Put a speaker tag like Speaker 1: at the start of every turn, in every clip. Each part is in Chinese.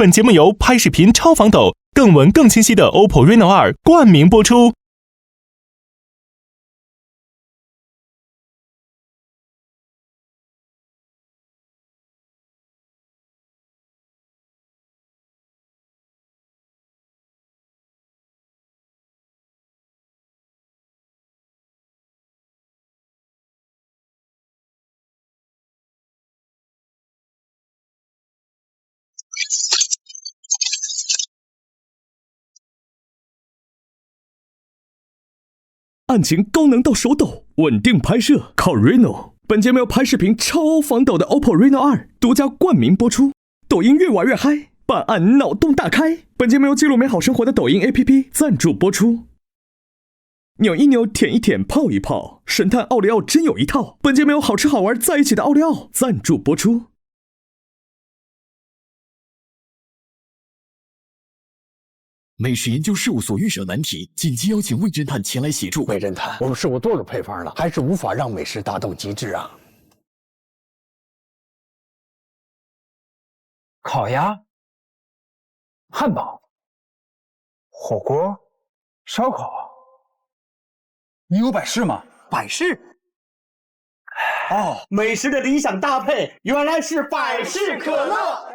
Speaker 1: 本节目由拍视频超防抖、更稳更清晰的 OPPO Reno2 冠名播出。
Speaker 2: 案情高能到手抖，稳定拍摄靠 Reno。本节目由拍视频超防抖的 OPPO Reno2 独家冠名播出。抖音越玩越嗨，办案脑洞大开。本节目由记录美好生活的抖音 APP 赞助播出。扭一扭，舔一舔，泡一泡，神探奥利奥真有一套。本节目由好吃好玩在一起的奥利奥赞助播出。
Speaker 3: 美食研究事务所遇上难题，紧急邀请魏侦探前来协助。
Speaker 4: 魏侦探，我们试过多种配方了，还是无法让美食达到极致啊！
Speaker 5: 烤鸭、汉堡、火锅、烧烤，你有百事吗？
Speaker 6: 百事？哦，美食的理想搭配原来是百事可乐。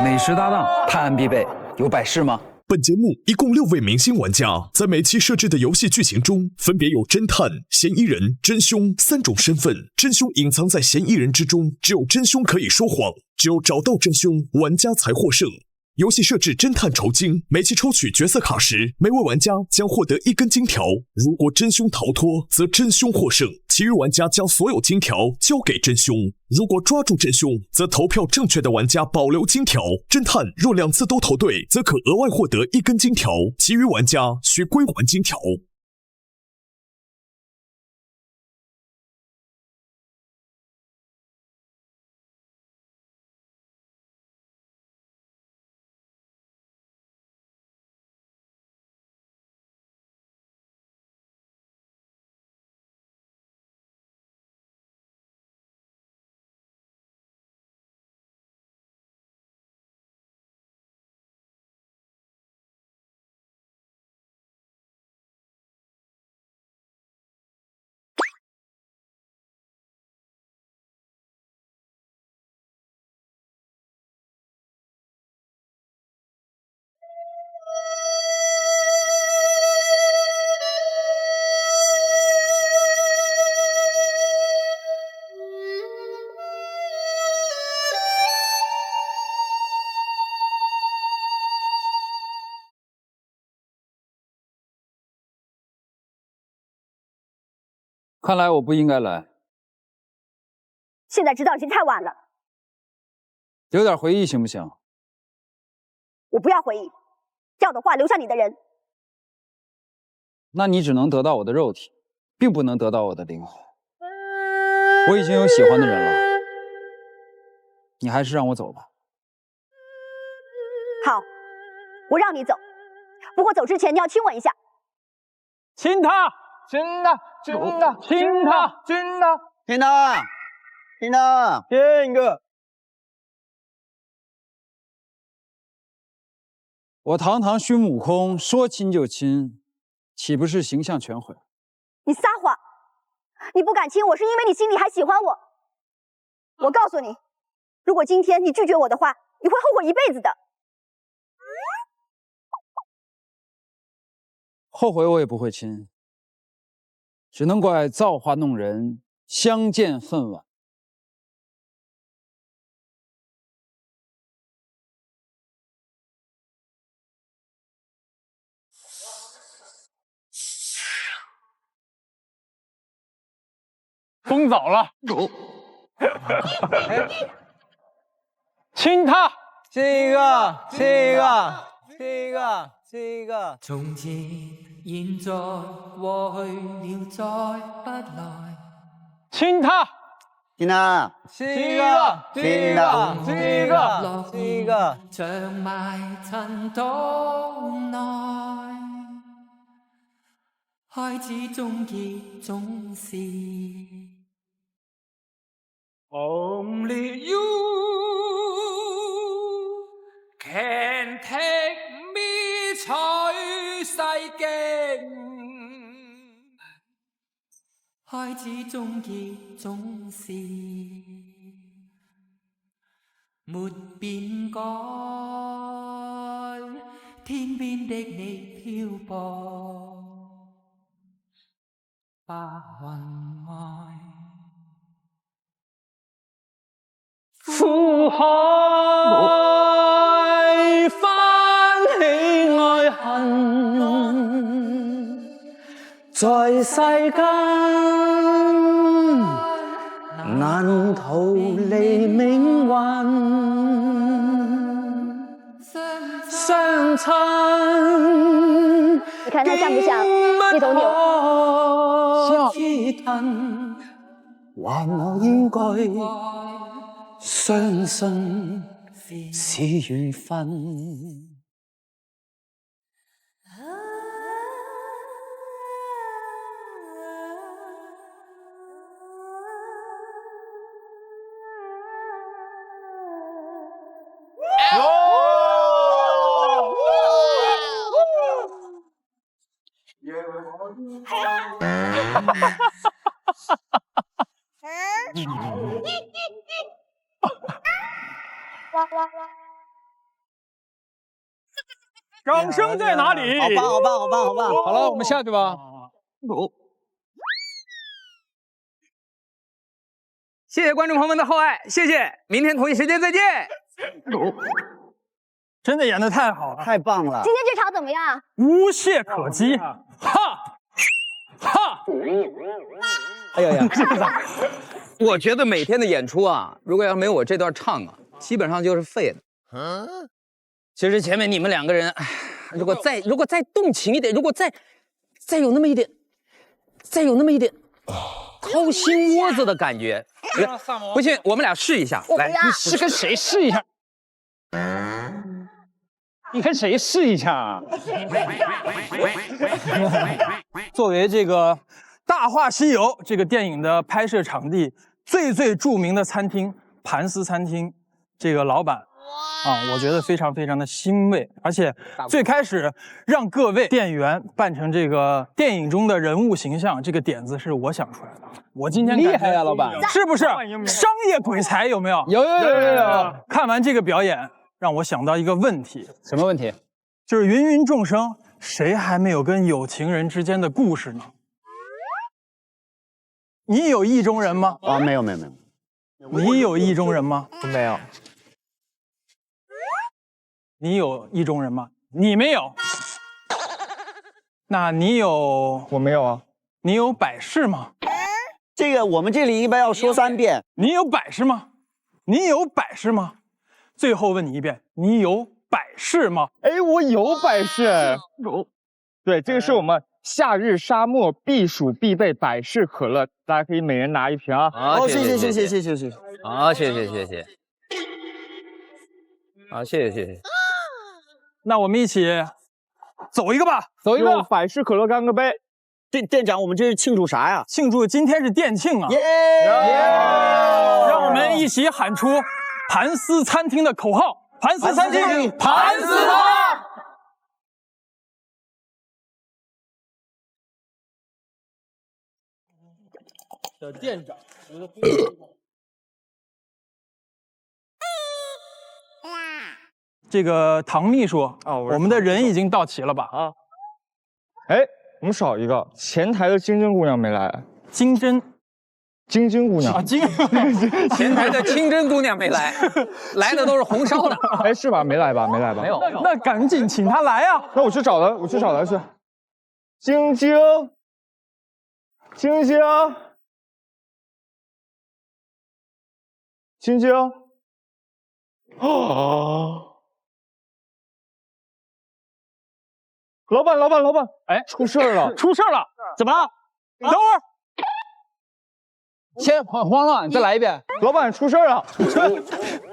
Speaker 5: 美食搭档，探案必备，有百事吗？
Speaker 3: 本节目一共6位明星玩家，在每期设置的游戏剧情中，分别有侦探、嫌疑人、真凶3种身份。真凶隐藏在嫌疑人之中，只有真凶可以说谎，只有找到真凶，玩家才获胜。游戏设置侦探酬金，每期抽取角色卡时，每位玩家将获得1根金条。如果真凶逃脱，则真凶获胜，其余玩家将所有金条交给真凶。如果抓住真凶，则投票正确的玩家保留金条。侦探若2次都投对，则可额外获得1根金条，其余玩家需归还金条。
Speaker 7: 看来我不应该来。
Speaker 8: 现在知道已经太晚了。
Speaker 7: 留点回忆行不行？
Speaker 8: 我不要回忆，要的话留下你的人。
Speaker 7: 那你只能得到我的肉体，并不能得到我的灵魂。我已经有喜欢的人了，你还是让我走吧。
Speaker 8: 好，我让你走，不过走之前你要亲我一下。
Speaker 5: 亲他，亲他，亲他，亲他，亲他，
Speaker 6: 听他，听他，
Speaker 5: 亲一个。
Speaker 7: 我堂堂孙悟空说亲就亲，岂不是形象全毁？
Speaker 8: 你撒谎！你不敢亲我，是因为你心里还喜欢我。我告诉你，如果今天你拒绝我的话，你会后悔一辈子的。
Speaker 7: 后悔我也不会亲，只能怪造化弄人，相见恨晚。
Speaker 5: 风早了，亲他，亲一个，亲一个，亲一个，亲一个。
Speaker 9: 從前、現在、過去了，再不來。
Speaker 5: 親他，
Speaker 6: 聽他，
Speaker 5: 親一個，親一個，親一個，親一個。
Speaker 9: 長埋塵土內，開始終結總是 Only you 剔咪取世經。開始終結總是沒變改，天邊的你漂泊白雲外。
Speaker 6: 苦海翻起愛恨，在世間難逃離命運，相親。
Speaker 8: 你看它像不像一头牛？
Speaker 6: 還我應該相信是緣分。
Speaker 2: 掌声在哪里？
Speaker 6: 好棒，好棒，好棒，好棒！
Speaker 7: 好了，我们下去吧。
Speaker 10: 谢谢观众朋友们的厚爱，谢谢，明天同一时间再见。
Speaker 2: 真的演得太好了，
Speaker 6: 太棒了！
Speaker 8: 今天这场怎么样？
Speaker 2: 无懈可击，哈哈！
Speaker 6: 哎呀呀，
Speaker 10: 我觉得每天的演出啊，如果要没有我这段唱啊，基本上就是废的。其实前面你们两个人，哎，如果再动情一点，如果再有那么一点，掏心窝子的感觉，不信我们俩试一下，来，
Speaker 5: 你是跟谁试一下？你跟谁试一下啊？
Speaker 2: 作为这个《大话西游》这个电影的拍摄场地最著名的餐厅盘丝餐厅，这个老板啊，我觉得非常的欣慰。而且最开始让各位店员扮成这个电影中的人物形象，这个点子是我想出来的。我今天
Speaker 7: 厉害呀，老板，
Speaker 2: 是不是商业鬼才？有没有？
Speaker 7: 有。
Speaker 2: 看完这个表演，让我想到一个问题。
Speaker 7: 什么问题？
Speaker 2: 就是芸芸众生，谁还没有跟有情人之间的故事呢？你有意中人吗？
Speaker 6: 啊，没有。
Speaker 2: 你有意中人吗？
Speaker 6: 没有。
Speaker 2: 你有意中人吗？你没有。那你有？
Speaker 5: 我没有啊。
Speaker 2: 你有百事吗？
Speaker 6: 这个我们这里一般要说3遍。
Speaker 2: 你有百事吗？你有百事吗？最后问你一遍，你有百事吗？
Speaker 5: 哎，我有百事。有。对，这个是我们夏日沙漠避暑必备百事可乐，大家可以每人拿1瓶啊。
Speaker 6: 好，谢谢。
Speaker 10: 好，谢谢。好，谢谢。
Speaker 2: 那我们一起走一个吧，走一个。
Speaker 5: 百事可乐干个杯。
Speaker 6: 店长，我们这是庆祝啥呀？
Speaker 2: 庆祝今天是店庆啊！让我们一起喊出盘丝餐厅的口号：盘丝餐厅，盘丝它。的店长，这个唐秘书啊，我们的人已经到齐了吧？啊，
Speaker 5: 哎，我们少一个，前台的晶晶姑娘没来。
Speaker 2: 晶晶姑娘啊，
Speaker 10: 前台的清真姑娘没来，来的都是红烧的。
Speaker 5: 哎，是吧？没来吧？
Speaker 10: 没有。
Speaker 2: 那赶紧请她来啊！
Speaker 5: 那我去找她去。晶晶。哦。老板，哎，出事了！
Speaker 2: 怎么了？等会儿，
Speaker 7: 先慌了，你再来一遍。
Speaker 5: 老板，出事了！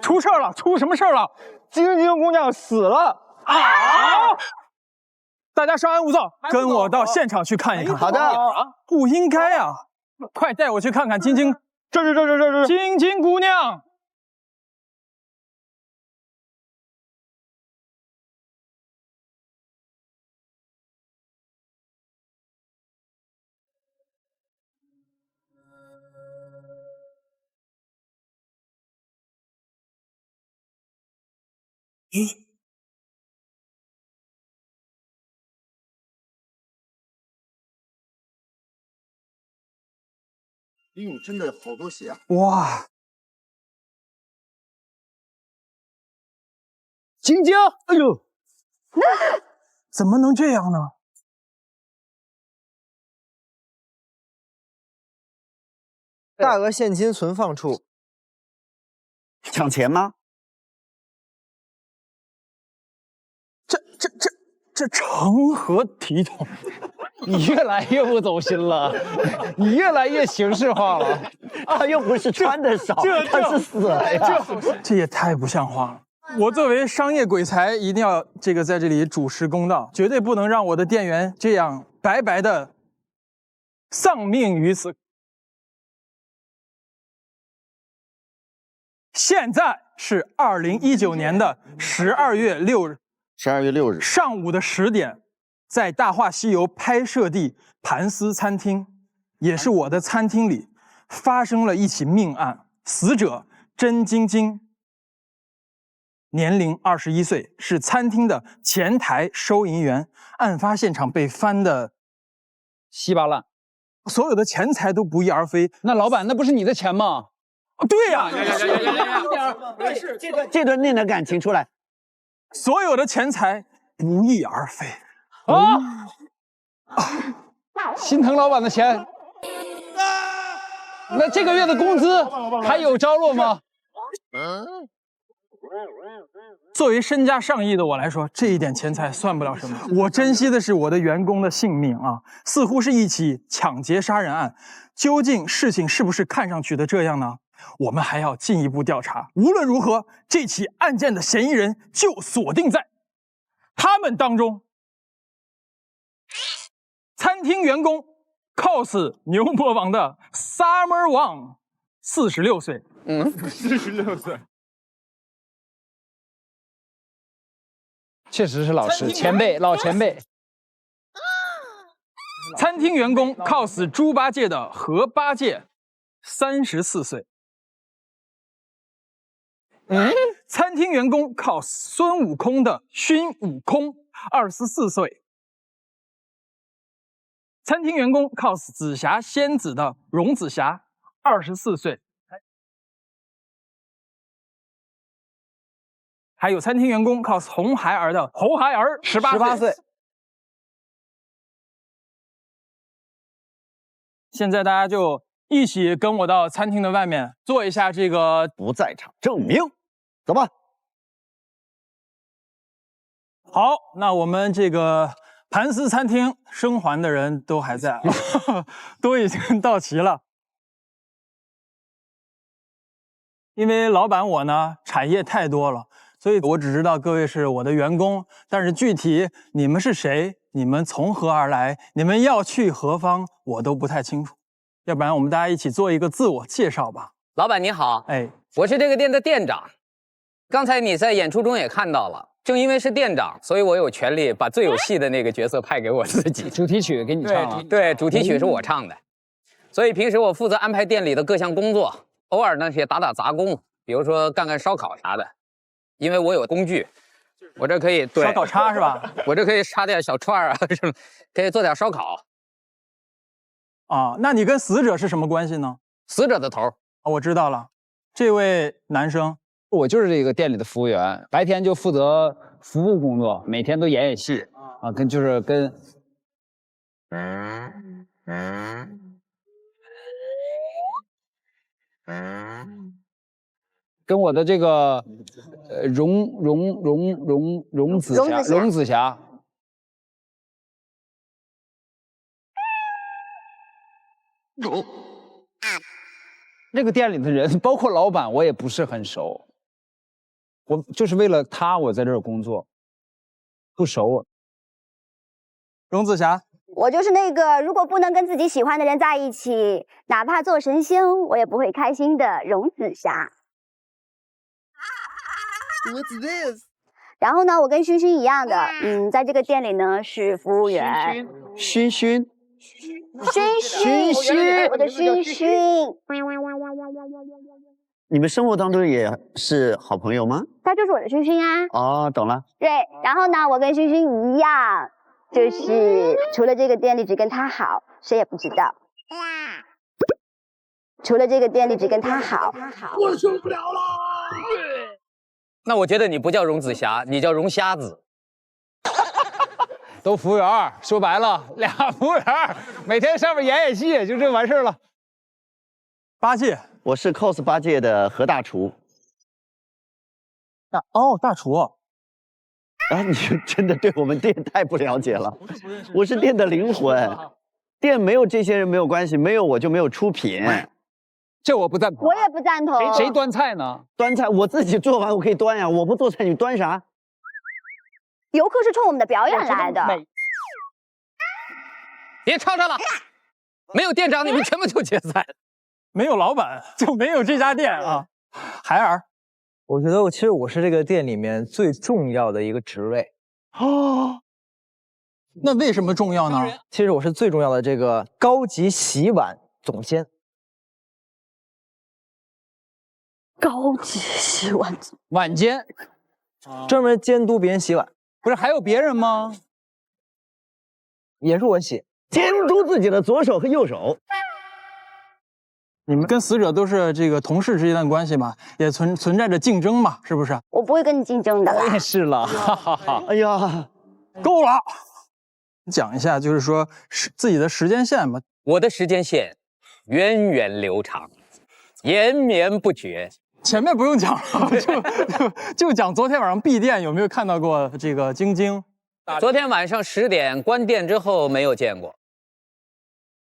Speaker 2: 出事了！出什么事了？
Speaker 5: 晶晶姑娘死了
Speaker 2: 啊！大家稍安勿躁，跟我到现场去看一看。
Speaker 6: 好的。
Speaker 2: 不应该啊！快带我去看看晶晶。
Speaker 5: 这。
Speaker 2: 晶晶姑娘。
Speaker 6: 呦，真的好多血啊！
Speaker 5: 哇，
Speaker 6: 晶晶，哎呦，
Speaker 5: 怎么能这样呢？
Speaker 6: 大额现金存放处，抢钱吗？
Speaker 5: 这成何体统？
Speaker 11: 你越来越不走心了，你越来越形式化了。
Speaker 6: 他又不是穿的少，他是死了呀！
Speaker 5: 这也太不像话了！我作为商业鬼才，一定要在这里主持公道，绝对不能让我的店员这样白白的丧命于此。现在是2019年的12月6日
Speaker 6: ，12月6日
Speaker 5: 上午的10点，在《大话西游》拍摄地盘丝餐厅，也是我的餐厅里，发生了一起命案，死者甄晶晶，年龄21岁，是餐厅的前台收银员。案发现场被翻得
Speaker 7: 稀巴烂，
Speaker 5: 所有的钱财都不翼而飞。
Speaker 7: 那老板，那不是你的钱吗？
Speaker 5: 对呀，
Speaker 6: 这段念点感情出来。
Speaker 5: 所有的钱财不翼而飞
Speaker 7: 心疼老板的钱。那这个月的工资还有着落吗？
Speaker 5: 作为身家上亿的我来说，这一点钱财算不了什么。我珍惜的是我的员工的性命啊！似乎是一起抢劫杀人案，究竟事情是不是看上去的这样呢？我们还要进一步调查。无论如何，这起案件的嫌疑人就锁定在他们当中。餐厅员工 cos 牛魔王的 Summer Wang， 46岁。46岁。
Speaker 7: 确实是老师前辈，老前辈。
Speaker 5: 餐厅员工 cos 猪八戒的何八戒，34岁。餐厅员工 cos 孙悟空的孙悟空，24岁。餐厅员工 cos 紫霞仙子的荣紫霞，24岁。还有餐厅员工 cos 红孩儿的侯孩儿，18岁。现在大家就一起跟我到餐厅的外面做一下这个
Speaker 6: 不在场证明，走吧。
Speaker 5: 好，那我们这个盘丝餐厅生还的人都还在，都已经到齐了。因为老板我呢产业太多了，所以我只知道各位是我的员工，但是具体你们是谁，你们从何而来，你们要去何方，我都不太清楚。要不然我们大家一起做一个自我介绍吧。
Speaker 10: 老板你好，
Speaker 5: 哎，
Speaker 10: 我是这个店的店长。刚才你在演出中也看到了，正因为是店长，所以我有权利把最有戏的那个角色派给我自己。
Speaker 7: 主题曲给你唱了，
Speaker 10: 对，主题曲是我唱的。所以平时我负责安排店里的各项工作，偶尔呢也打打杂工，比如说干干烧烤啥的。因为我有工具，我这可以
Speaker 5: 烧烤叉是吧？
Speaker 10: 我这可以插点小串啊，什么可以做点烧烤。
Speaker 5: 啊，那你跟死者是什么关系呢？
Speaker 10: 死者的头。
Speaker 5: 我知道了，这位男生，
Speaker 7: 我就是这个店里的服务员，白天就负责服务工作，每天都演戏啊，跟我的这个荣紫霞。那个店里的人，包括老板，我也不是很熟。我就是为了他，我在这儿工作，不熟。
Speaker 5: 荣紫霞，
Speaker 8: 我就是那个如果不能跟自己喜欢的人在一起，哪怕做神仙，我也不会开心的荣紫霞。
Speaker 6: What's this？
Speaker 8: 然后呢，我跟勋勋一样的，在这个店里呢是服务员。
Speaker 6: 勋勋。
Speaker 8: 勋勋，我的勋勋。
Speaker 12: 你们生活当中也是好朋友吗？
Speaker 8: 他就是我的勋勋啊。
Speaker 12: 哦，懂了。
Speaker 8: 对，然后呢，我跟勋勋一样，就是除了这个店里只跟他好，谁也不知道。除了这个店里只跟他好，
Speaker 6: 我受不了了。
Speaker 10: 那我觉得你不叫荣子霞，你叫荣瞎子。
Speaker 7: 都服务员，说白了俩服务员，每天上面演戏，就这完事儿了。
Speaker 5: 八戒，
Speaker 12: 我是 cos 八戒的何大厨。
Speaker 5: 大厨。
Speaker 12: 啊，你真的对我们店太不了解了。我是店的灵魂，店没有这些人没有关系，没有我就没有出品。
Speaker 7: 这我不赞同。
Speaker 8: 我也不赞同。
Speaker 7: 谁端菜呢？
Speaker 12: 端菜我自己做完我可以端呀，我不做菜你端啥？
Speaker 8: 游客是冲我们的表演来的。
Speaker 10: 别吵吵了，没有店长你们全部就解散，
Speaker 5: 没有老板就没有这家店啊。海尔，
Speaker 13: 我觉得其实我是这个店里面最重要的一个职位。
Speaker 5: 哦，那为什么重要呢？
Speaker 13: 其实我是最重要的这个高级洗碗总监。
Speaker 8: 高级洗碗
Speaker 7: 晚间，
Speaker 13: 专门监督别人洗碗。
Speaker 7: 不是还有别人吗？
Speaker 13: 也是我洗，
Speaker 12: 监督自己的左手和右手。
Speaker 5: 你们跟死者都是这个同事之间的关系嘛，也存在着竞争嘛，是不是？
Speaker 8: 我不会跟你竞争的。
Speaker 7: 我也是了，哈哈哈。
Speaker 12: 哎呀，
Speaker 5: 够了。讲一下，就是说自己的时间线吧。
Speaker 10: 我的时间线源远流长，延绵不绝。
Speaker 5: 前面不用讲了，就讲昨天晚上闭店有没有看到过这个晶晶？
Speaker 10: 昨天晚上10点关店之后没有见过。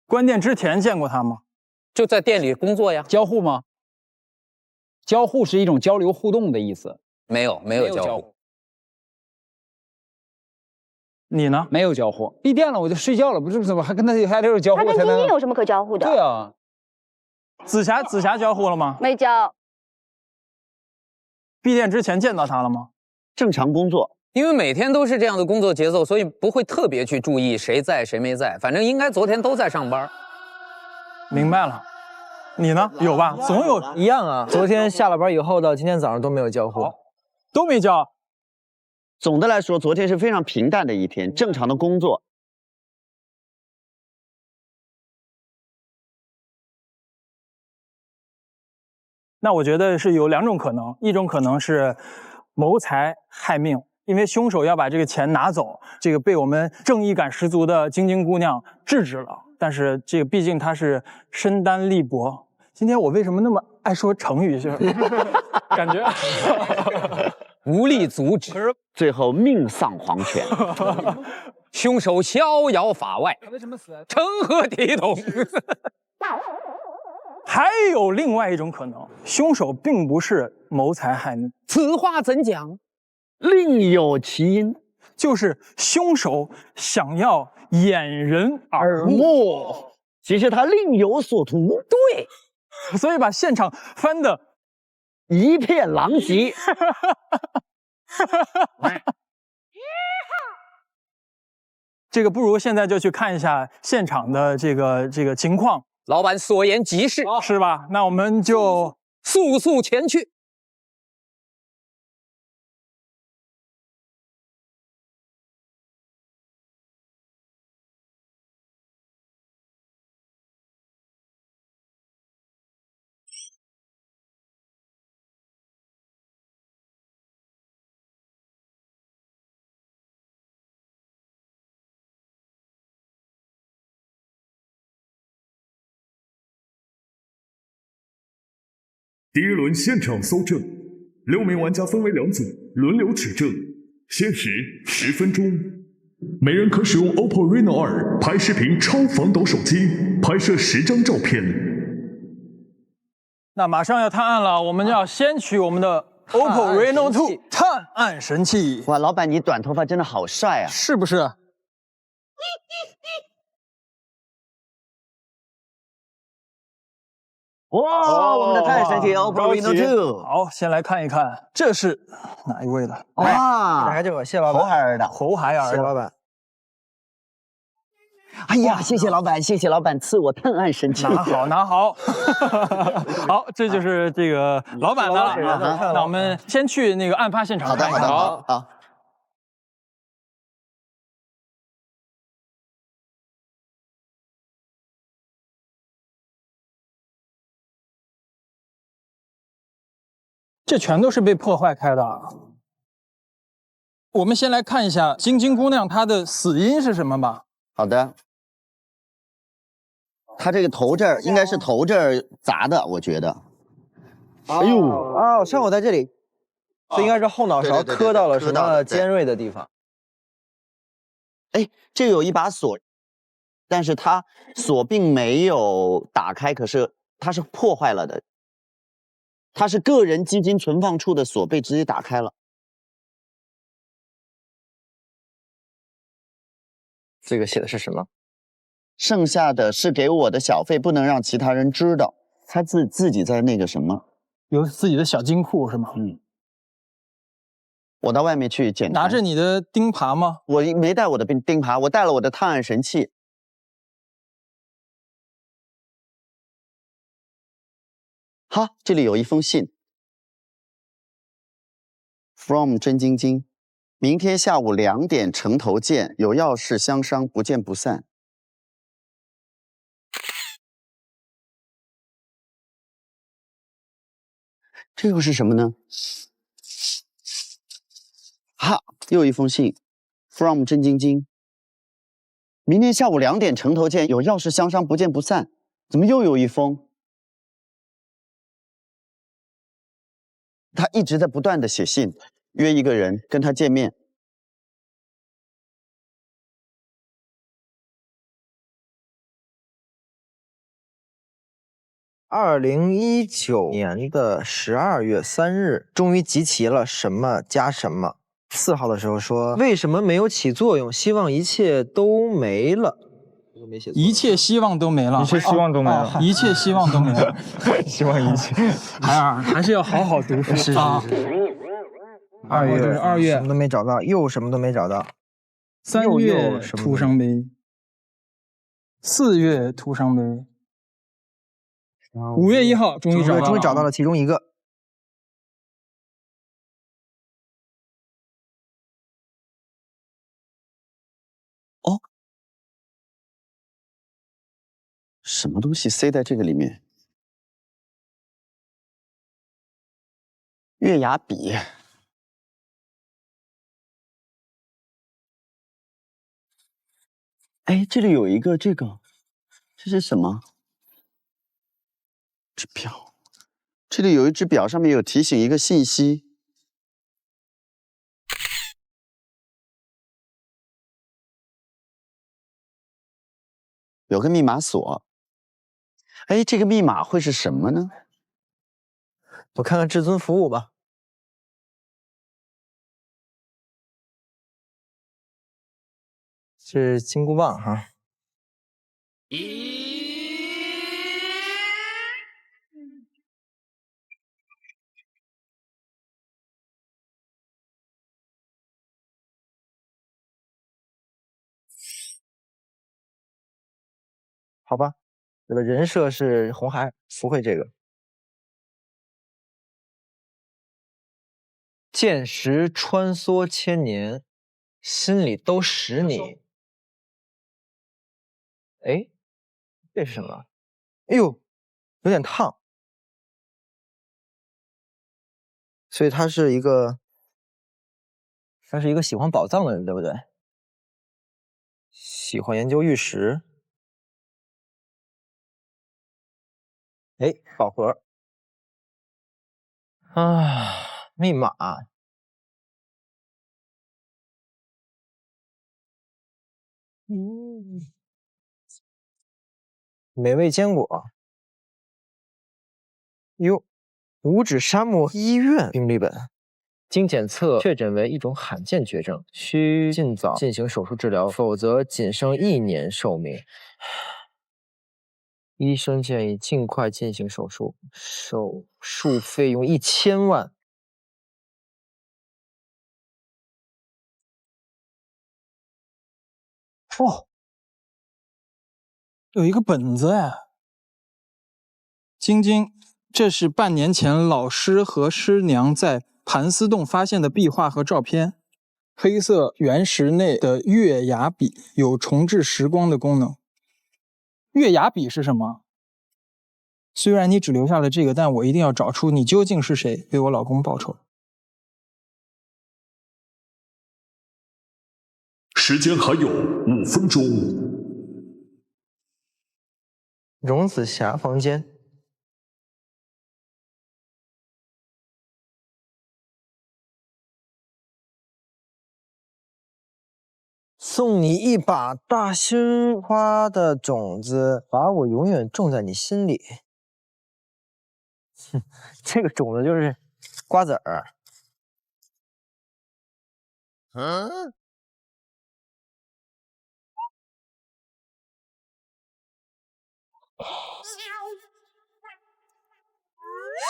Speaker 5: 关店之前见过他吗？
Speaker 10: 就在店里工作呀。
Speaker 7: 交互吗？交互是一种交流互动的意思。
Speaker 10: 没有交互。
Speaker 5: 你呢？
Speaker 7: 没有交互，闭店了我就睡觉了，不是怎么还跟他还得有交互才能？
Speaker 8: 他跟晶晶有什么可交互的？
Speaker 7: 对啊。
Speaker 5: 紫霞交互了吗？
Speaker 8: 没交。
Speaker 5: 闭店之前见到他了吗？
Speaker 12: 正常工作，
Speaker 10: 因为每天都是这样的工作节奏，所以不会特别去注意谁在谁没在，反正应该昨天都在上班。
Speaker 5: 明白了，你呢？有吧？总有
Speaker 13: 一样啊。昨天下了班以后到今天早上都没有交互，
Speaker 5: 都没交。
Speaker 12: 总的来说，昨天是非常平淡的一天，正常的工作。
Speaker 5: 那我觉得是有2种可能，一种可能是谋财害命，因为凶手要把这个钱拿走，这个被我们正义感十足的晶晶姑娘制止了。但是这个毕竟她是身单力薄。今天我为什么那么爱说成语？就是感觉
Speaker 10: 无力阻止，
Speaker 12: 最后命丧黄泉。
Speaker 10: 凶手逍遥法外，成何体统？
Speaker 5: 还有另外一种可能，凶手并不是谋财害命。
Speaker 10: 此话怎讲？
Speaker 12: 另有其因，
Speaker 5: 就是凶手想要掩人耳目，
Speaker 12: 其实他另有所图。
Speaker 10: 对，
Speaker 5: 所以把现场翻得
Speaker 12: 一片狼藉。
Speaker 5: 这个不如现在就去看一下现场的这个情况。
Speaker 10: 老板所言极是，
Speaker 5: 是吧？那我们就
Speaker 10: 速速前去。
Speaker 3: 第1轮现场搜证，6名玩家分为2组，轮流指证，限时10分钟。每人可使用 OPPO Reno 2拍视频超防抖手机拍摄10张照片。
Speaker 5: 那马上要探案了，我们要先取我们的 OPPO Reno 2探案神器。
Speaker 12: 哇，老板你短头发真的好帅啊！
Speaker 5: 是不是？
Speaker 12: 哇，我们的探案神器 OPPO Reno 2。
Speaker 5: 好，先来看一看，这是哪一位的？
Speaker 12: 哇，
Speaker 13: 打开这个，谢老板。
Speaker 12: 侯海尔的。
Speaker 5: 侯海尔，
Speaker 13: 谢老板。
Speaker 12: 哎呀，谢谢老板，谢谢老板赐我探案神器。
Speaker 5: 拿好，拿好。好，这就是这个老板的了。那我们先去那个案发现场看一看。
Speaker 12: 好。
Speaker 5: 这全都是被破坏开的。我们先来看一下晶晶姑娘她的死因是什么吧。
Speaker 12: 好的。她这个头这儿应该是头这儿砸的，我觉得。
Speaker 13: 哎呦，哦，伤口在这里，这应该是后脑勺磕到了什么尖锐的地方。
Speaker 12: 哎，这有一把锁，但是它锁并没有打开，可是它是破坏了的。它是个人基金存放处的锁被直接打开了。
Speaker 13: 这个写的是什么？
Speaker 12: 剩下的是给我的小费，不能让其他人知道。他自己在那个什么，
Speaker 5: 有自己的小金库是吗？
Speaker 12: 嗯。我到外面去检查。
Speaker 5: 拿着你的钉耙吗？
Speaker 12: 我没带我的钉耙，我带了我的探案神器。好，这里有一封信 ，from 甄晶晶，明天下午2点城头见，有要事相商，不见不散。这又是什么呢？哈，又一封信 ，from 甄晶晶，明天下午2点城头见，有要事相商，不见不散。怎么又有一封？他一直在不断的写信，约一个人跟他见面。
Speaker 13: 2019年的12月3日，终于集齐了什么加什么。4号的时候说，为什么没有起作用？希望一切都没了。
Speaker 5: 一切希望都没了，
Speaker 11: 一切希望都没了，
Speaker 5: 一切希望都没了，
Speaker 11: 希望一切。
Speaker 5: 还是要好好读书。
Speaker 13: 是。2月什么都没找到，又什么都没找到。
Speaker 5: 3月徒伤悲，4月徒伤悲，5月1号终于找到了
Speaker 13: 其中一个。
Speaker 12: 哦，什么东西塞在这个里面？月牙笔。哎，这里有一个这是什么？指表。这里有一只表，上面有提醒一个信息。有个密码锁。哎，这个密码会是什么呢？
Speaker 13: 我看看至尊服务吧。是金箍棒哈。好吧，我的人设是红孩，不会这个。见识穿梭千年，心里都识你。哎，这是什么？哎呦，有点烫。所以他是一个喜欢宝藏的人，对不对？喜欢研究玉石。哎，宝盒。啊，密码。美味坚果。哟，五指沙漠医院病历本，经检测确诊为一种罕见绝症，需尽早进行手术治疗，否则仅剩1年寿命。医生建议尽快进行手术，手术费用1000万。哦，
Speaker 5: 有一个本子哎。晶晶，这是半年前老师和师娘在盘丝洞发现的壁画和照片。黑色原石内的月牙笔有重置时光的功能。月牙笔是什么？虽然你只留下了这个，但我一定要找出你究竟是谁，为我老公报仇。
Speaker 3: 时间还有5分钟。
Speaker 13: 荣子霞房间。送你一把大心花的种子，把我永远种在你心里。哼，这个种子就是瓜子儿。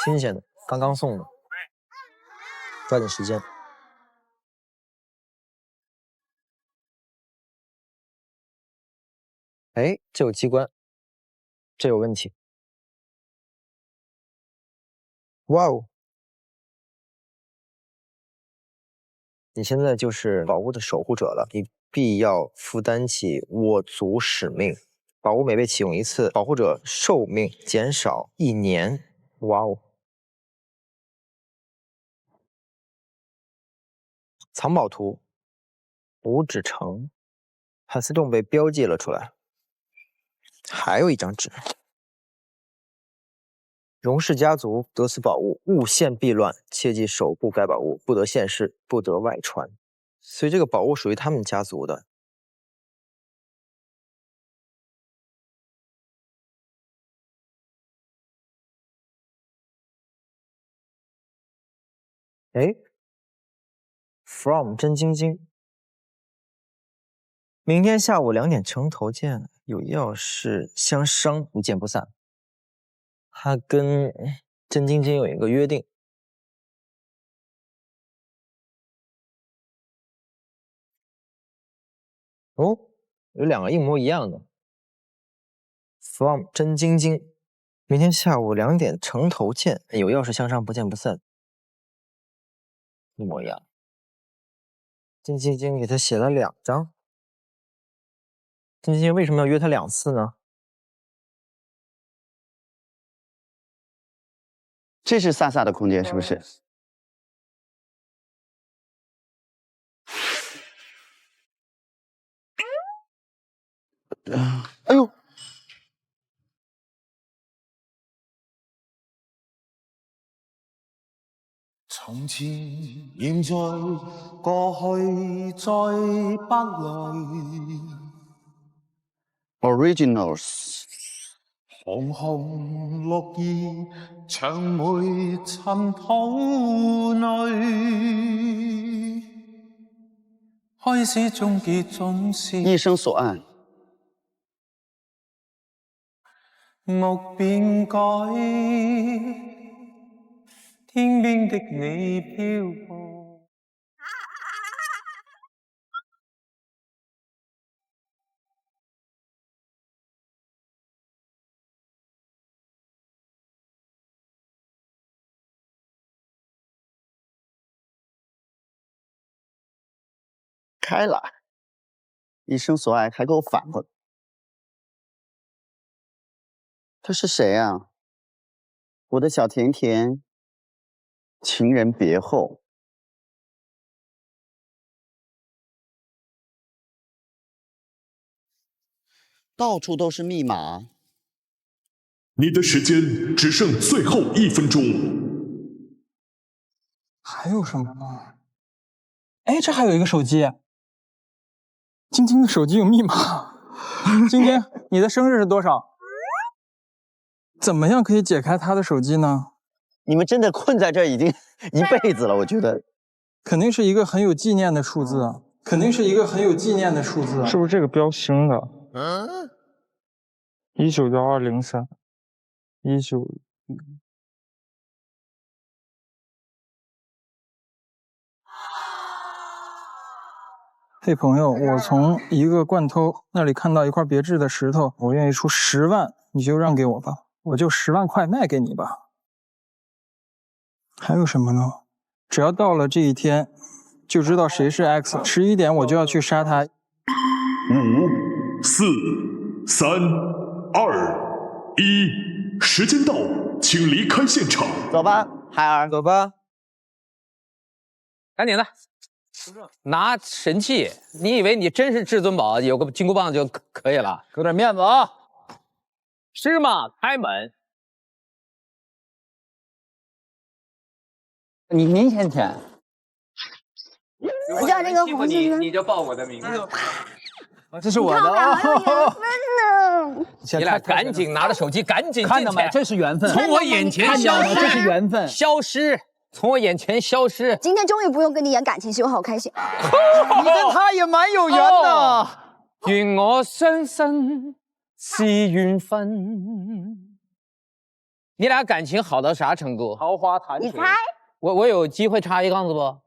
Speaker 13: 新鲜的，刚刚送的，抓紧时间。哎，这有机关，这有问题。哇哦！你现在就是宝物的守护者了，你必要负担起握族使命。宝物每被启用一次，保护者寿命减少1年。哇哦！藏宝图，五指城，盘丝洞被标记了出来。还有一张纸。荣氏家族得此宝物，勿陷避乱，切记守护该宝物，不得现世，不得外传。所以这个宝物属于他们家族的。哎 ，From 真晶晶。明天下午2点城头见，有要事相商，不见不散。他跟真晶晶有一个约定。哦，有2个一模一样的。From 真晶晶，明天下午2点城头见，有要事相商，不见不散。一模一样。真晶晶给他写了2张。真晶晶为什么要约他2次呢？
Speaker 12: 这是萨萨的空间，是不是？哎呦！
Speaker 14: 从前、现在、过去，在不来。
Speaker 12: Originals。
Speaker 14: 红红绿意，长梅尘土内。开始终结总是
Speaker 12: 一生所爱。
Speaker 14: 目变改。天边的你飘过。
Speaker 12: 开了，一生所爱还给我反过来。他是谁啊？我的小甜甜，情人别后。到处都是密码。
Speaker 3: 你的时间只剩最后1分钟。
Speaker 5: 还有什么呢？哎，这还有一个手机。晶晶的手机有密码。晶晶，你的生日是多少？怎么样可以解开他的手机呢？
Speaker 12: 你们真的困在这儿已经一辈子了，我觉得。
Speaker 5: 肯定是一个很有纪念的数字，肯定是一个很有纪念的数字。
Speaker 15: 是不是这个标星的？191203，19。
Speaker 5: 嘿，朋友，我从一个惯偷那里看到一块别致的石头，我愿意出10万，你就让给我吧，我就10万块卖给你吧。还有什么呢？只要到了这一天，就知道谁是 X。11点我就要去杀他。5、
Speaker 3: 4、3、2、1，时间到，请离开现场。
Speaker 12: 走吧，海尔，
Speaker 13: 走吧。
Speaker 10: 赶紧的，拿神器！你以为你真是至尊宝，有个金箍棒就可以了？
Speaker 11: 给我点面子啊！
Speaker 10: 芝麻开门。
Speaker 11: 您先填。
Speaker 8: 我叫这个红
Speaker 10: 你，你就报我的名字。
Speaker 11: 这是我的。
Speaker 8: 你看我俩好有缘分呢。
Speaker 10: 你俩赶紧拿着手机，赶紧
Speaker 11: 看到没？这是缘分，
Speaker 10: 从我眼前消失，
Speaker 11: 这是缘分，
Speaker 10: 消失，从我眼前消失。
Speaker 8: 今天终于不用跟你演感情戏，我好开心。
Speaker 11: 你跟他也蛮有缘的。
Speaker 10: 愿我相信是缘分。你俩感情好到啥程度？
Speaker 11: 桃花潭水。
Speaker 8: 你猜？
Speaker 10: 我有机会插一杠子不？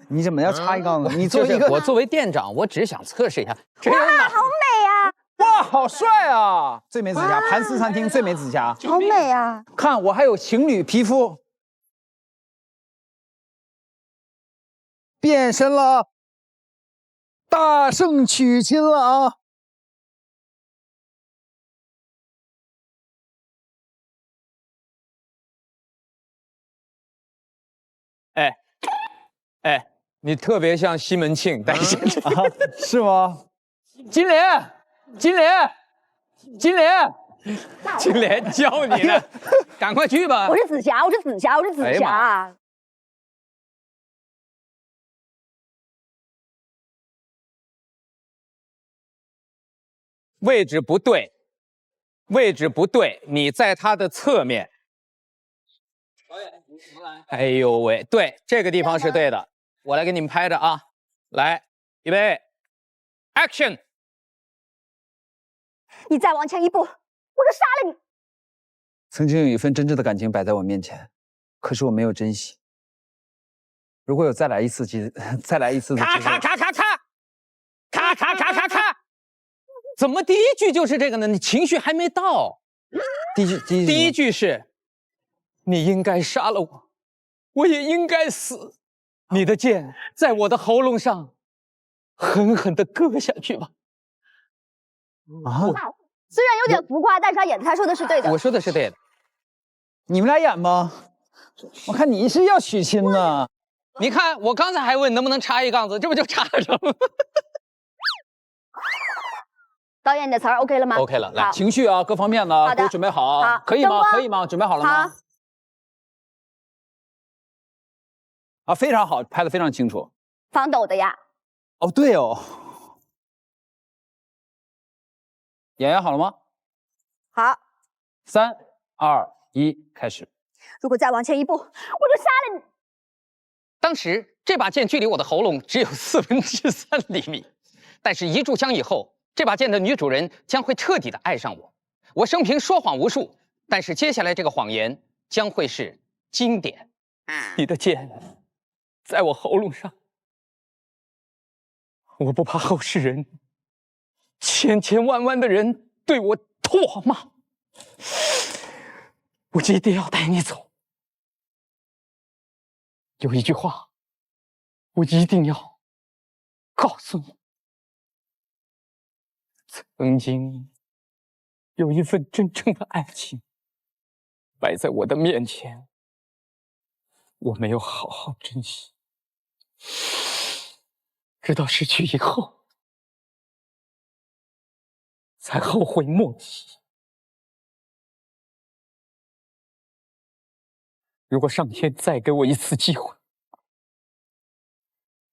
Speaker 11: 你怎么要插一杠子？你
Speaker 10: 我作为店长，我只是想测试一下。
Speaker 8: 哇，好美啊！
Speaker 11: 哇，好帅啊！最美指甲，盘丝餐厅最美指甲，
Speaker 8: 好美啊！
Speaker 11: 看我还有情侣皮肤，变身了，大圣娶亲了啊！
Speaker 10: 哎，你特别像西门庆，但是
Speaker 11: 是吗？金莲，金莲，金莲，
Speaker 10: 金莲教你呢，赶快去吧。
Speaker 8: 我是紫霞，我是紫霞，我是紫霞。
Speaker 10: 位置不对，位置不对，你在他的侧面。哎呦喂，对，这个地方是对的，我来给你们拍着啊，来，预备 ，Action！
Speaker 8: 你再往前一步，我就杀了你！
Speaker 11: 曾经有一份真挚的感情摆在我面前，可是我没有珍惜。如果有再来一次的机会，
Speaker 10: 咔咔咔咔咔，咔咔咔咔咔，怎么第一句就是这个呢？你情绪还没到。第一句是，你应该杀了我，我也应该死。你的剑在我的喉咙上狠狠地割下去吧。
Speaker 11: 啊，
Speaker 8: 虽然有点浮夸，但是他说的是对的。
Speaker 10: 我说的是对的。
Speaker 11: 你们俩演吧，我看你是要娶亲呢。
Speaker 10: 你看，我刚才还问能不能插一杠子，这不就插上了？
Speaker 8: 导演，你的词儿 OK 了吗
Speaker 10: ？OK 了，来，
Speaker 11: 情绪啊，各方面的都准备好，
Speaker 8: 好，
Speaker 11: 可以吗？可以吗？准备好了吗？啊，非常好，拍得非常清楚。
Speaker 8: 防抖的呀。
Speaker 11: 哦，对哦。演员好了吗？
Speaker 8: 好。
Speaker 11: 3、2、1，开始。
Speaker 8: 如果再往前一步，我就杀了你。
Speaker 10: 当时这把剑距离我的喉咙只有3/4厘米，但是一炷香以后，这把剑的女主人将会彻底的爱上我。我生平说谎无数，但是接下来这个谎言将会是经典。你的剑在我喉咙上，我不怕后世人千千万万的人对我唾骂，我一定要带你走。有一句话，我一定要告诉你：曾经有一份真正的爱情摆在我的面前，我没有好好珍惜，直到失去以后，才后悔莫及。如果上天再给我一次机会，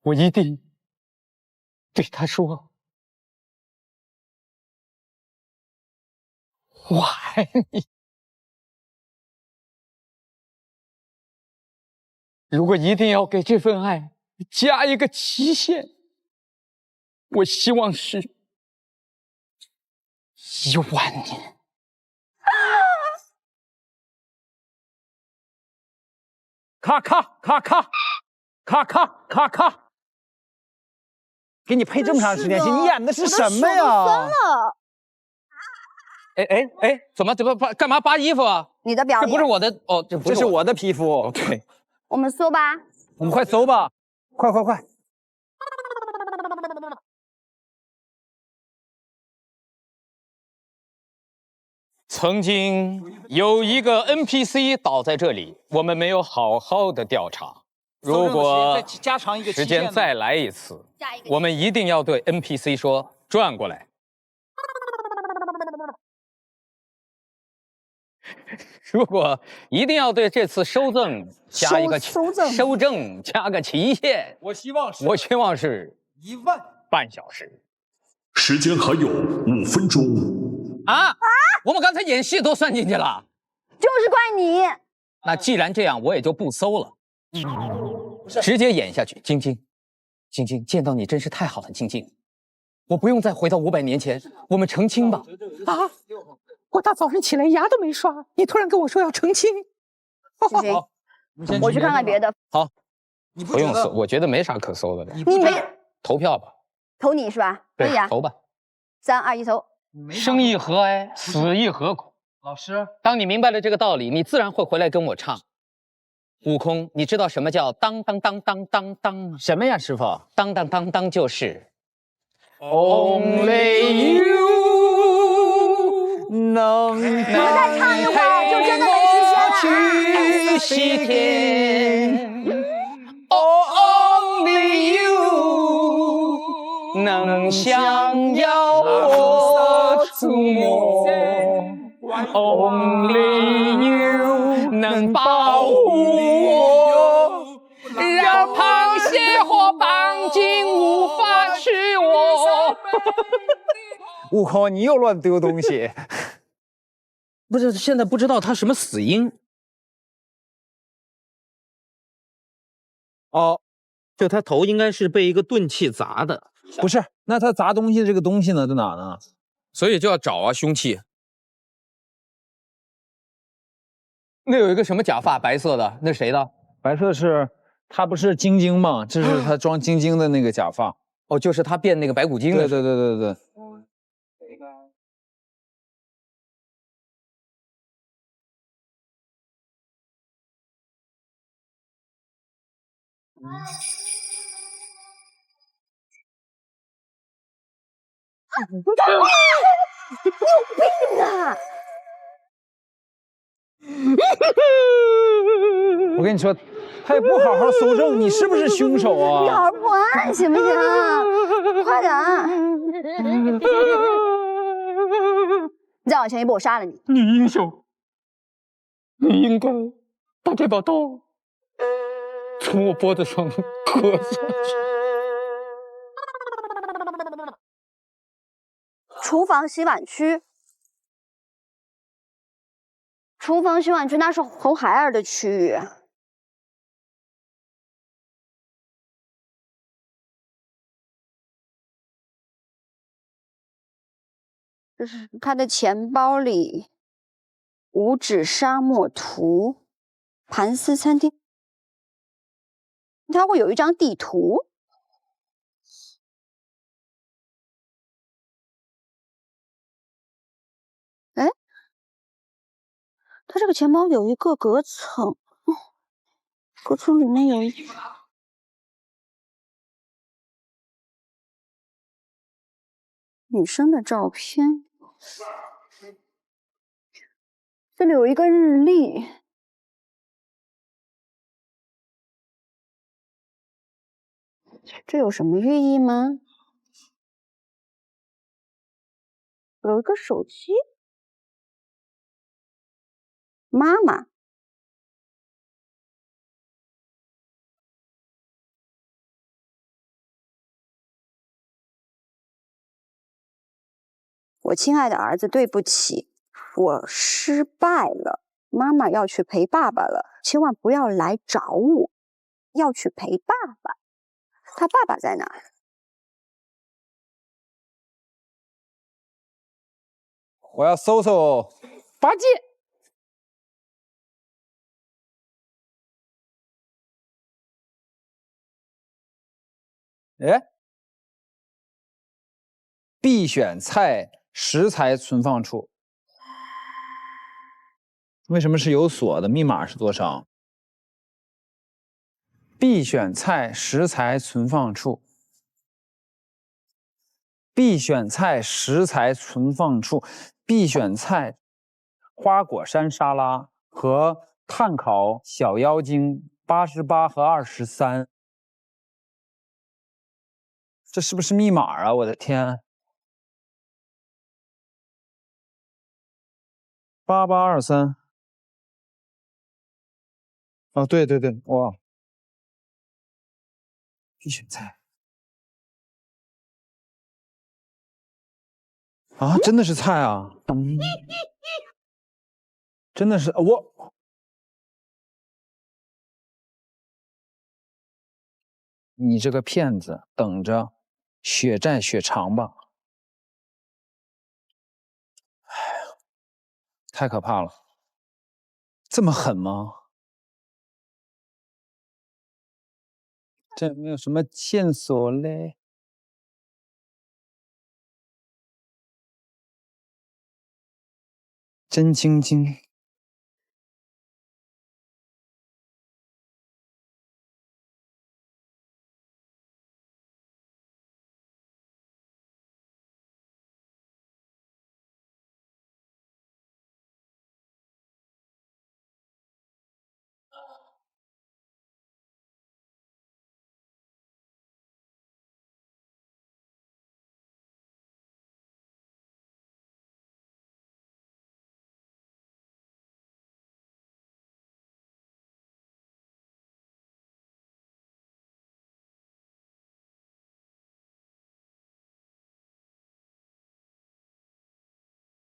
Speaker 10: 我一定对他说：“我爱你。”如果一定要给这份爱加一个期限，我希望是10000年。咔咔咔咔咔咔咔咔
Speaker 7: 给你配这么长时间戏，你演的是什么
Speaker 8: 我的手都酸
Speaker 7: 呀？
Speaker 8: 了。
Speaker 10: 哎，怎么干嘛扒衣服啊？
Speaker 8: 你的表演，
Speaker 10: 这不是我的哦，这不是
Speaker 7: 这是我的皮肤。
Speaker 10: 对，
Speaker 8: 我们搜吧。
Speaker 7: 我们快搜吧，快！
Speaker 10: 曾经有一个 NPC 倒在这里，我们没有好好的调查。如果
Speaker 7: 加长一个
Speaker 10: 时间再来一次，我们一定要对 NPC 说转过来。如果一定要对这次收证加一个收证加个期限，
Speaker 7: 我希望
Speaker 10: 是
Speaker 7: 1万
Speaker 10: 半小时。
Speaker 3: 时间还有5分钟。
Speaker 10: 我们刚才演戏都算进去了，
Speaker 8: 就是怪你。
Speaker 10: 那既然这样，我也就不搜了，直接演下去。晶晶，见到你真是太好了，晶晶，我不用再回到500年前，我们成亲吧。
Speaker 15: 我大早上起来牙都没刷，你突然跟我说要成亲，
Speaker 8: 行，我去看看别的。
Speaker 10: 好，不用搜，我觉得没啥可搜的了。
Speaker 8: 你没
Speaker 10: 投票吧，
Speaker 8: 投你是吧？可以啊，
Speaker 10: 投吧。
Speaker 8: 3、2、1，投。
Speaker 10: 生亦何哀，死亦何苦？
Speaker 7: 老师，
Speaker 10: 当你明白了这个道理，你自然会回来跟我唱。悟空，你知道什么叫当当当当当当吗？
Speaker 7: 什么呀，师傅？
Speaker 10: 当当当当就是
Speaker 7: Only you 能
Speaker 8: 再唱一会儿就真的能实
Speaker 10: 现了。去西天
Speaker 15: ，Only
Speaker 10: you 能降妖我出没 ，Only you 能保护我，让螃蟹或绑筋无法吃我。
Speaker 7: 悟空，你又乱丢东西。
Speaker 10: 不是，现在不知道他什么死因。
Speaker 7: 哦，
Speaker 10: 就他头应该是被一个钝器砸的。
Speaker 7: 不是，那他砸东西的这个东西呢，在哪呢？
Speaker 10: 所以就要找啊，凶器。那有一个什么假发，白色的，那谁的？
Speaker 7: 白色是他不是晶晶吗？这是他装晶晶的那个假发。
Speaker 10: 哦，就是他变那个白骨精的。
Speaker 7: 对。
Speaker 8: 你有病啊！
Speaker 7: 我跟你说，他也不好好搜证，你是不是凶手啊？
Speaker 8: 你好好破案行不行？快点！你再往前一步，我杀了你！
Speaker 10: 女英雄，你应该把这把刀从我脖子上割下去。
Speaker 8: 厨房洗碗区，那是红孩儿的区域。这是他的钱包里，五指沙漠图，盘丝餐厅，他会有一张地图。哎，他这个钱包有一个隔层，隔层里面有一女生的照片，这里有一个日历，这有什么寓意吗？有一个手机。妈妈，我亲爱的儿子，对不起，我失败了。妈妈要去陪爸爸了，千万不要来找我，要去陪爸爸。他爸爸在哪儿？
Speaker 7: 我要搜搜八戒。哎，必选菜食材存放处。为什么是有锁的？密码是多少？必选菜食材存放处。必选菜食材存放处，必选菜花果山沙拉和炭烤小妖精88和23。这是不是密码啊？我的天！8823。哦，对对对，哇！必选菜啊，真的是菜啊！真的是我。你这个骗子，等着血债血偿吧！哎呀，太可怕了，这么狠吗？这有没有什么线索嘞？真晶晶。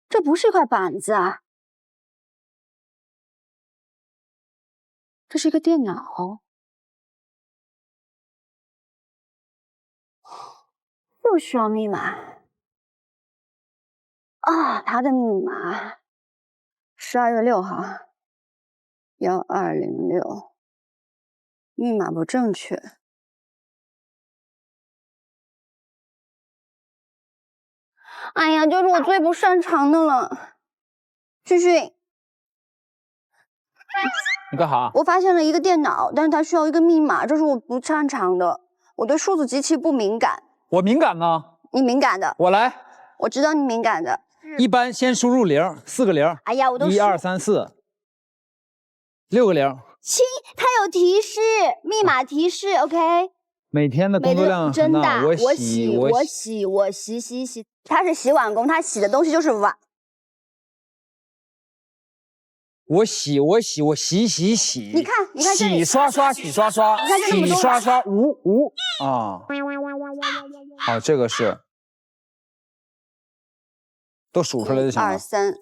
Speaker 8: 这不是一块板子啊，这是一个电脑，又需要密码啊！它的密码12月6号1206，密码不正确。哎呀，就是我最不擅长的了。旭旭，
Speaker 7: 你干哈？
Speaker 8: 我发现了一个电脑，但是它需要一个密码，这是我不擅长的。我对数字极其不敏感。
Speaker 7: 我敏感呢？
Speaker 8: 你敏感的。
Speaker 7: 我来。
Speaker 8: 我知道你敏感的。
Speaker 7: 一般先输入0，4个0。
Speaker 8: 哎呀，我都
Speaker 7: 1、2、3、4，6个0。
Speaker 8: 亲，它有提示，密码提示 ，OK。
Speaker 7: 每天的工作量
Speaker 8: 真大，
Speaker 7: 我
Speaker 8: 洗，他是洗碗工，他洗的东西就是碗。
Speaker 7: 我洗。
Speaker 8: 你看这里，
Speaker 7: 洗刷刷，
Speaker 8: 你看这么多
Speaker 7: 洗刷刷，无啊。好，这个是都数出来就行了。
Speaker 8: 1、2、3，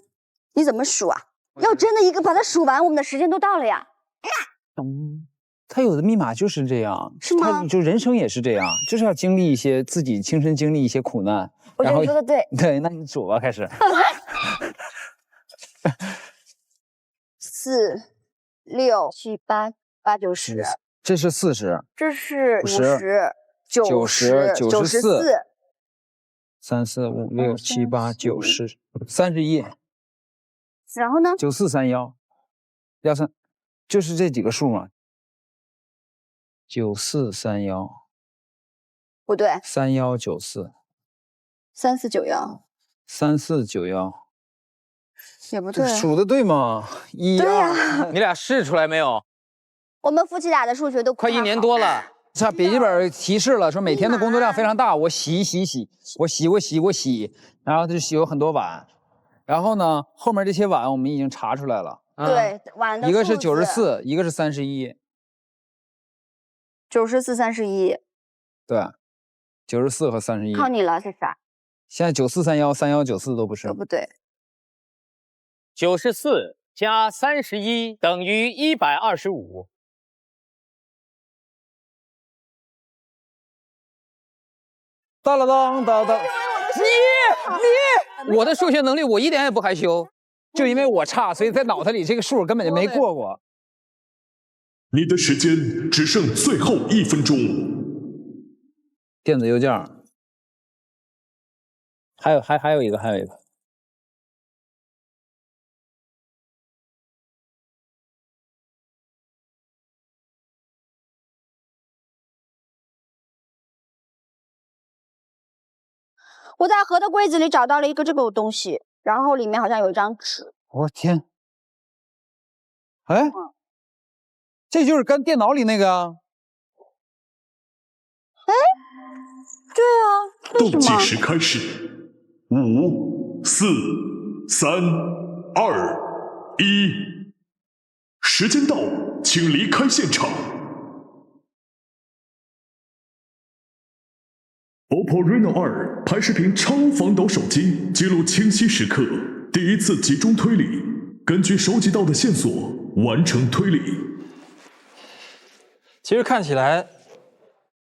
Speaker 8: 你怎么数啊？要真的一个把它数完，我们的时间都到了呀。
Speaker 7: 他有的密码就是这样，
Speaker 8: 是吗？
Speaker 7: 他就人生也是这样，就是要经历一些自己亲身经历一些苦难。
Speaker 8: 我觉得你说的对。
Speaker 7: 对，那你数吧，开始。
Speaker 8: 4、6、7、8、8、9、10。
Speaker 7: 这是40。
Speaker 8: 这是
Speaker 7: 50、
Speaker 8: 90、94。
Speaker 7: 3、4、5、6、7、8、90、31。
Speaker 8: 然后呢
Speaker 7: ？94、31、13，就是这几个数嘛。94、31。
Speaker 8: 不对。
Speaker 7: 31、94。
Speaker 8: 3491。
Speaker 7: 3491。
Speaker 8: 也不对。
Speaker 7: 数的对吗？
Speaker 8: 对呀。
Speaker 10: 你俩试出来没有？
Speaker 8: 我们夫妻俩的数学都
Speaker 10: 快1年多了。
Speaker 7: 这笔记本提示了，说每天的工作量非常大，我洗，然后他就洗有很多碗，然后呢，后面这些碗我们已经查出来了。
Speaker 8: 对，碗的
Speaker 7: 一个是94，一个是31。
Speaker 8: 94、31。
Speaker 7: 对，94和31。
Speaker 8: 靠你了，是啥？
Speaker 7: 现在94、31、31、94都不是。
Speaker 8: 都不对。
Speaker 6: 94加31等于125。
Speaker 7: 当了当当当！
Speaker 10: 我的数学能力我一点也不害羞，
Speaker 7: 就因为我差，所以在脑袋里这个数根本就没过过。
Speaker 3: 你的时间只剩最后1分钟。
Speaker 7: 电子邮件。还有一个。
Speaker 8: 我在河的柜子里找到了一个这个东西，然后里面好像有一张纸。
Speaker 7: 我天！哎，这就是跟电脑里那个啊。
Speaker 8: 哎，对啊，为什
Speaker 3: 倒计
Speaker 8: 么？
Speaker 3: 时开始，5、4、3、2、1，时间到，请离开现场。OPPO Reno 2拍视频超防抖手机，记录清晰时刻，第一次集中推理，根据收集到的线索完成推理。
Speaker 5: 其实看起来，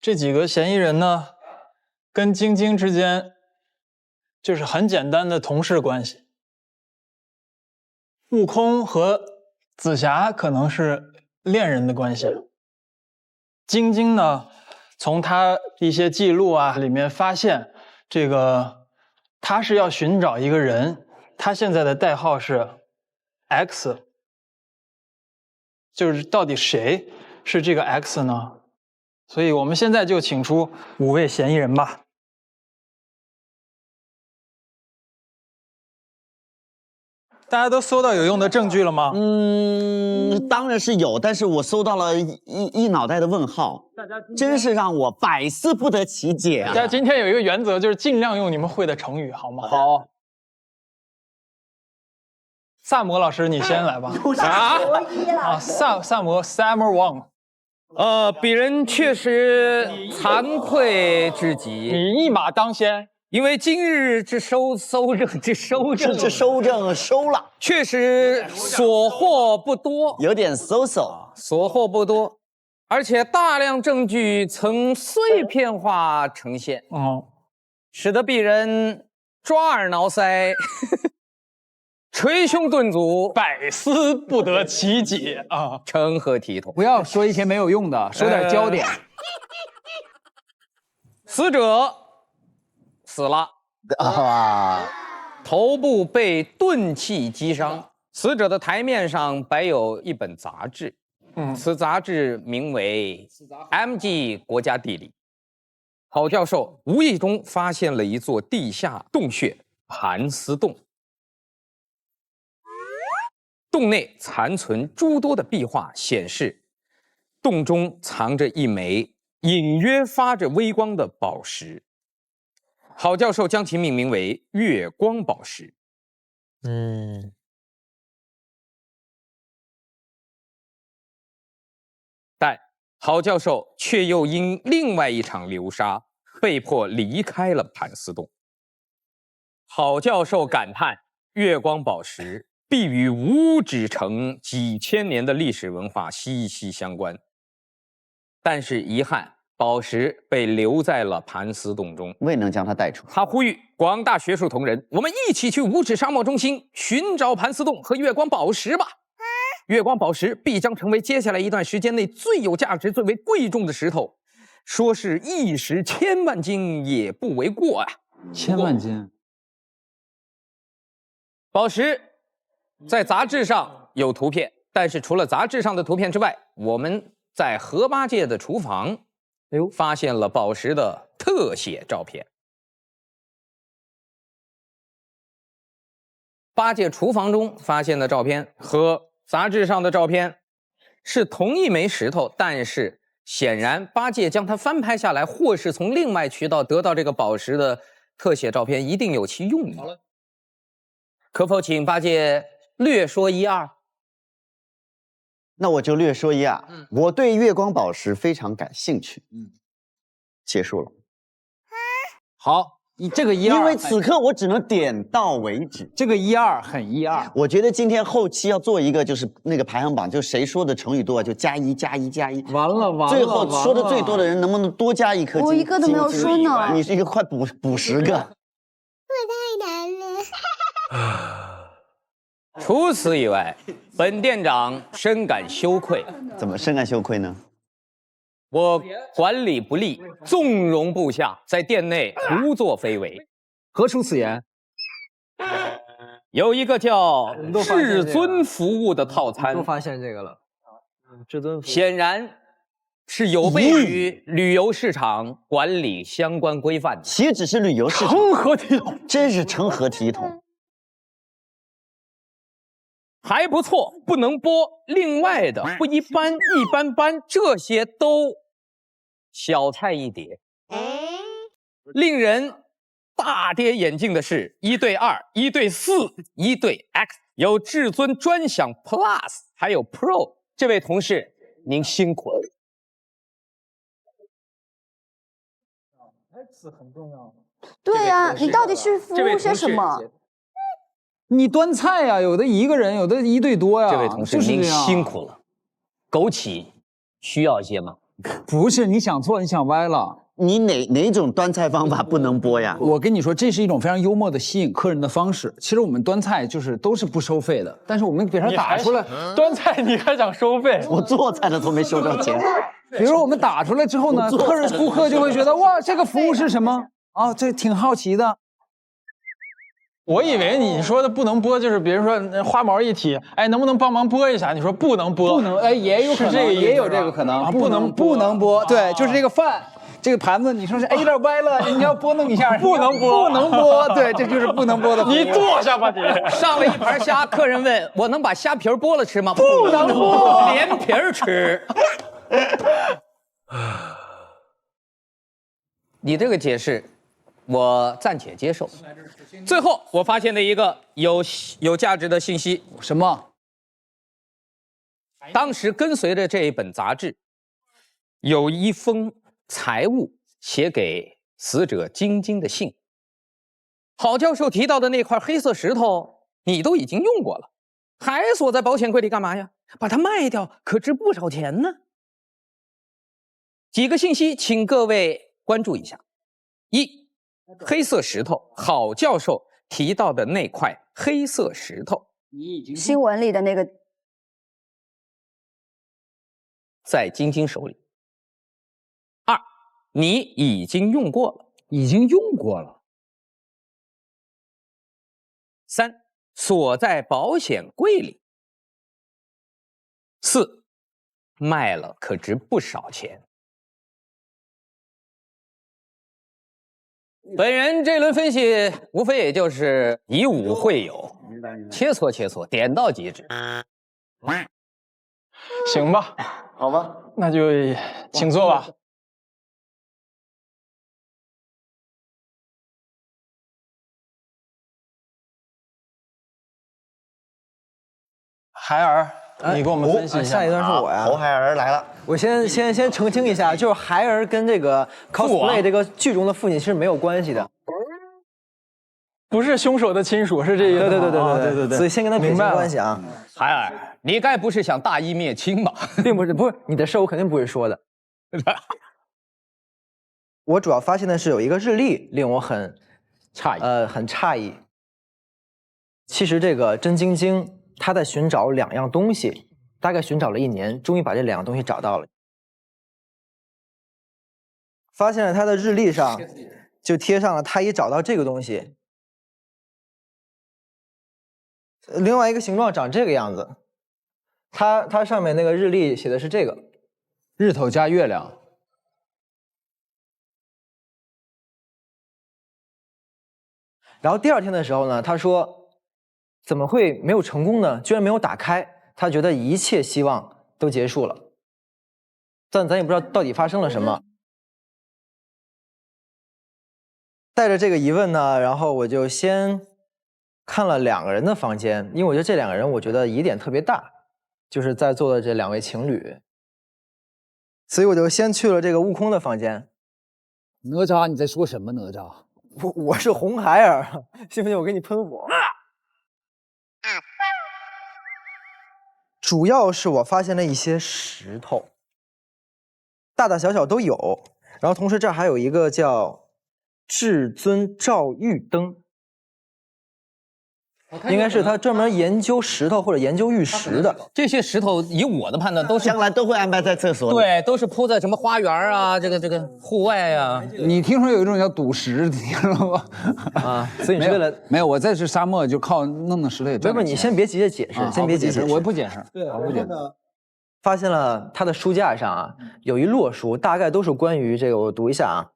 Speaker 5: 这几个嫌疑人呢，跟晶晶之间就是很简单的同事关系。悟空和紫霞可能是恋人的关系。晶晶呢，从他一些记录啊里面发现，这个他是要寻找一个人，他现在的代号是 X， 就是到底谁是这个 X 呢？所以我们现在就请出5位嫌疑人吧。大家都搜到有用的证据了吗？
Speaker 12: 当然是有，但是我搜到了一脑袋的问号，真是让我百思不得其解啊！
Speaker 5: 大家今天有一个原则，就是尽量用你们会的成语，好吗？
Speaker 7: 好。
Speaker 5: 萨摩老师，你先来吧。萨摩 Summer Wang。
Speaker 10: 鄙人确实惭愧至极。
Speaker 5: 你一马当先。
Speaker 10: 因为今日之收
Speaker 12: 了，
Speaker 10: 确实所获不多，
Speaker 12: 有点所
Speaker 10: 获不多，而且大量证据曾碎片化呈现，使得鄙人抓耳挠腮，捶胸顿足，
Speaker 5: 百思不得其解啊！
Speaker 10: 成何体统？
Speaker 7: 不要说一些没有用的，说点焦点。
Speaker 10: 死者死了
Speaker 12: 啊，
Speaker 10: 头部被钝器击伤。死者的台面上摆有一本杂志，此杂志名为《MG 国家地理》。郝教授无意中发现了一座地下洞穴——盘丝洞。洞内残存诸多的壁画，显示洞中藏着一枚隐约发着微光的宝石。郝教授将其命名为月光宝石。但郝教授却又因另外一场流沙，被迫离开了盘丝洞。郝教授感叹，月光宝石必与五指城几千年的历史文化息息相关。但是遗憾，宝石被留在了盘丝洞中，
Speaker 12: 未能将它带出。
Speaker 10: 他呼吁广大学术同仁，我们一起去五指沙漠中心寻找盘丝洞和月光宝石吧。月光宝石必将成为接下来一段时间内最有价值、最为贵重的石头，说是一石千万金也不为过啊
Speaker 7: ！1000万斤。
Speaker 10: 宝石在杂志上有图片，但是除了杂志上的图片之外，我们在河八戒的厨房发现了宝石的特写照片。八戒厨房中发现的照片和杂志上的照片是同一枚石头，但是显然八戒将它翻拍下来，或是从另外渠道得到这个宝石的特写照片，一定有其用意。好了，可否请八戒略说一二？
Speaker 12: 那我就略说一二。我对月光宝石非常感兴趣。结束了。
Speaker 7: 好，你这个1、2，
Speaker 12: 因为此刻我只能点到为止。
Speaker 7: 这个1、2很1、2。
Speaker 12: 我觉得今天后期要做一个，就是那个排行榜，就谁说的成语多就加1加1加1。
Speaker 7: 完了，
Speaker 12: 最后说的最多的人能不能多加1颗金？
Speaker 8: 我一个都没有说呢。
Speaker 12: 你是一个快补10个。
Speaker 8: 我太难了。
Speaker 10: 除此以外，本店长深感羞愧。
Speaker 12: 怎么深感羞愧呢？
Speaker 10: 我管理不力，纵容部下在店内胡作非为，
Speaker 11: 何出此言？
Speaker 10: 有一个叫至
Speaker 13: 都发现这个
Speaker 10: 尊服务的套餐，
Speaker 13: 都发现这个了。至尊服务
Speaker 10: 显然是有悖于旅游市场管理相关规范的。
Speaker 12: 岂止是旅游市场，
Speaker 5: 成何体统？
Speaker 12: 真是成何体统？
Speaker 10: 还不错，不能播。另外的不一般、一般般，这些都小菜一碟。令人大跌眼镜的是，1对2、1对4、1对 X， 有至尊专享 Plus， 还有 Pro。这位同事，您辛苦了。
Speaker 5: X 很重要。
Speaker 8: 对呀、你到底是服务些什么？
Speaker 11: 你端菜呀、有的一个人，有的一对多呀。
Speaker 10: 这位同事，您辛苦了。枸杞需要一些吗？
Speaker 11: 不是，你想错了，你想歪了。
Speaker 12: 你哪种端菜方法不能播呀？
Speaker 11: 我跟你说，这是一种非常幽默的吸引客人的方式。其实我们端菜都是不收费的，但是我们给它打出来，
Speaker 5: 端菜你还想收费？
Speaker 12: 我做菜的都没收着钱。
Speaker 11: 比如说我们打出来之后呢，顾客就会觉得哇，这个服务是什么啊？这挺好奇的。
Speaker 5: 我以为你说的不能播，就是比如说花毛一体，哎，能不能帮忙播一下？你说不能播，
Speaker 11: 不能，哎，也有可能，也有这个可能，不能播，对，就是这个饭。这个盘子，你说是哎有点歪了，你要拨弄一下，
Speaker 5: 不能播，
Speaker 11: 不能播，对，这就是不能播的。
Speaker 5: 你坐下吧，你
Speaker 10: 上了一盘虾，客人问我能把虾皮剥了吃吗？
Speaker 5: 不能播，
Speaker 10: 连皮儿吃。你这个解释，我暂且接受。最后，我发现了一个有价值的信息，
Speaker 11: 什么？
Speaker 10: 当时跟随着这一本杂志，有一封财务写给死者晶晶的信。郝教授提到的那块黑色石头，你都已经用过了，还锁在保险柜里干嘛呀？把它卖掉，可值不少钱呢。几个信息，请各位关注一下：一，黑色石头，郝教授提到的那块黑色石头，
Speaker 8: 新闻里的那个，
Speaker 10: 在晶晶手里。二，你已经用过了，
Speaker 11: 已经用过了。
Speaker 10: 三，锁在保险柜里。四，卖了可值不少钱。本人这轮分析无非也就是以武会友，切磋切磋，点到即止。
Speaker 5: 行吧，
Speaker 12: 好吧，
Speaker 5: 那就请坐吧。孩儿，你给我们分析一下。
Speaker 13: 下一段是我呀。
Speaker 12: 侯孩儿来了。
Speaker 13: 我先澄清一下，就是孩儿跟这个 cosplay 这个剧中的父亲是没有关系的，
Speaker 5: 不是凶手的亲属，是这一个。
Speaker 13: 对，所以先跟他撇清关系啊。
Speaker 10: 孩儿，你该不是想大义灭亲吧？
Speaker 13: 并不是，你的事我肯定不会说的。我主要发现的是有一个日历令我很诧异。其实这个甄晶晶她在寻找2样东西，大概寻找了1年，终于把这2样东西找到了。发现了她的日历上就贴上了她一找到这个东西。另外一个形状长这个样子，它上面那个日历写的是这个，
Speaker 11: 日头加月亮。
Speaker 13: 然后第2天的时候呢，他说怎么会没有成功呢？居然没有打开，他觉得一切希望都结束了。但咱也不知道到底发生了什么。带着这个疑问呢，然后我就先看了2个人的房间，因为我觉得这2个人，我觉得疑点特别大，就是在座的这2位情侣，所以我就先去了这个悟空的房间。
Speaker 11: 哪吒，你在说什么？哪吒，
Speaker 13: 我是红孩儿，信不信我给你喷火？主要是我发现了一些石头，大大小小都有，然后同时这儿还有一个叫至尊照玉灯。应该是他专门研究石头或者研究玉石的。
Speaker 10: 这些石头，以我的判断，都是
Speaker 12: 将来都会安排在厕所里。
Speaker 10: 对，都是铺在什么花园啊，这个户外啊。
Speaker 7: 你听说有一种叫赌石，听说过
Speaker 13: 啊？所以你是为了
Speaker 7: 没有？我在这沙漠就靠弄石头也赚。
Speaker 13: 不，你先别急着解释，先别急着解释，
Speaker 7: 我不解释，我不解释。
Speaker 13: 发现了他的书架上啊，有一摞书，大概都是关于这个，我读一下啊：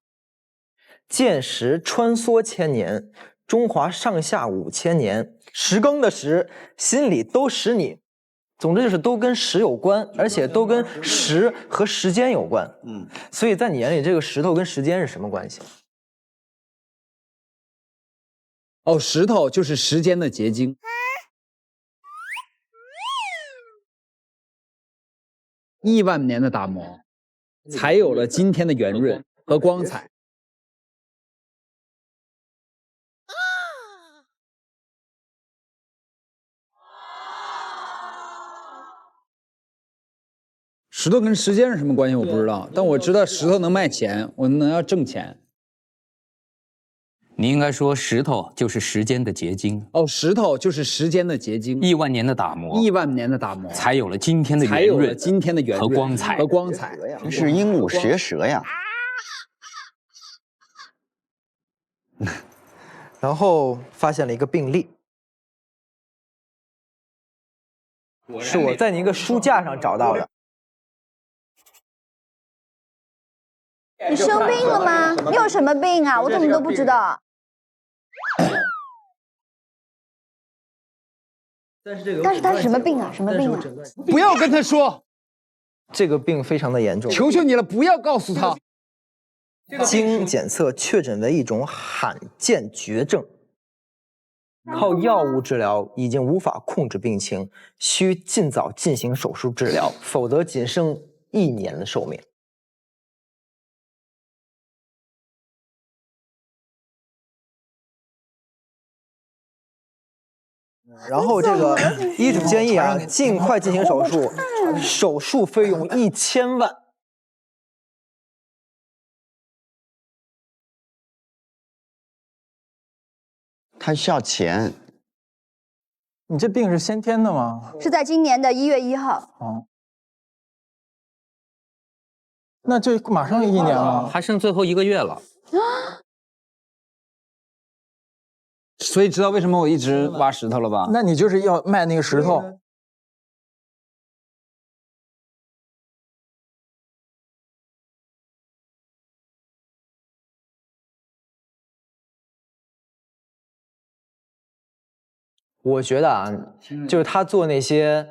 Speaker 13: 见识穿梭千年，中华上下5000年。石更的石，心里都使你。总之就是都跟石有关，而且都跟石和时间有关。所以在你眼里，这个石头跟时间是什么关系？
Speaker 7: 哦，石头就是时间的结晶。亿万年的打磨，才有了今天的圆润和光彩。石头跟时间是什么关系？我不知道，但我知道石头能卖钱，我能要挣钱。
Speaker 10: 你应该说石头就是时间的结晶。
Speaker 7: 哦，石头就是时间的结晶，
Speaker 10: 亿万年的打磨，
Speaker 7: 亿万年的打磨，
Speaker 10: 才有了今天的圆润，
Speaker 7: 今天的圆润
Speaker 10: 和光彩
Speaker 7: 和光彩。
Speaker 12: 这是鹦鹉学舌呀。
Speaker 13: 然后发现了一个病例。是我在你一个书架上找到的。
Speaker 8: 你生病了吗？你有什么病啊？我怎么都不知道。但是他是什么病啊？什么病啊？
Speaker 7: 不要跟他说，
Speaker 13: 这个病非常的严重。
Speaker 7: 求求你了，不要告诉他。
Speaker 13: 经检测确诊为一种罕见绝症。靠药物治疗已经无法控制病情，需尽早进行手术治疗，否则仅剩1年的寿命。然后这个医嘱建议啊，尽快进行手术，手术费用1000万。
Speaker 12: 他需要钱。
Speaker 5: 你这病是先天的吗？
Speaker 8: 是在今年的1月1号。
Speaker 5: 哦，那就马上1年了，
Speaker 10: 还剩最后1个月了。
Speaker 7: 所以知道为什么我一直挖石头了吧？
Speaker 5: 那你就是要卖那个石头。
Speaker 13: 我觉得啊，就是他做这些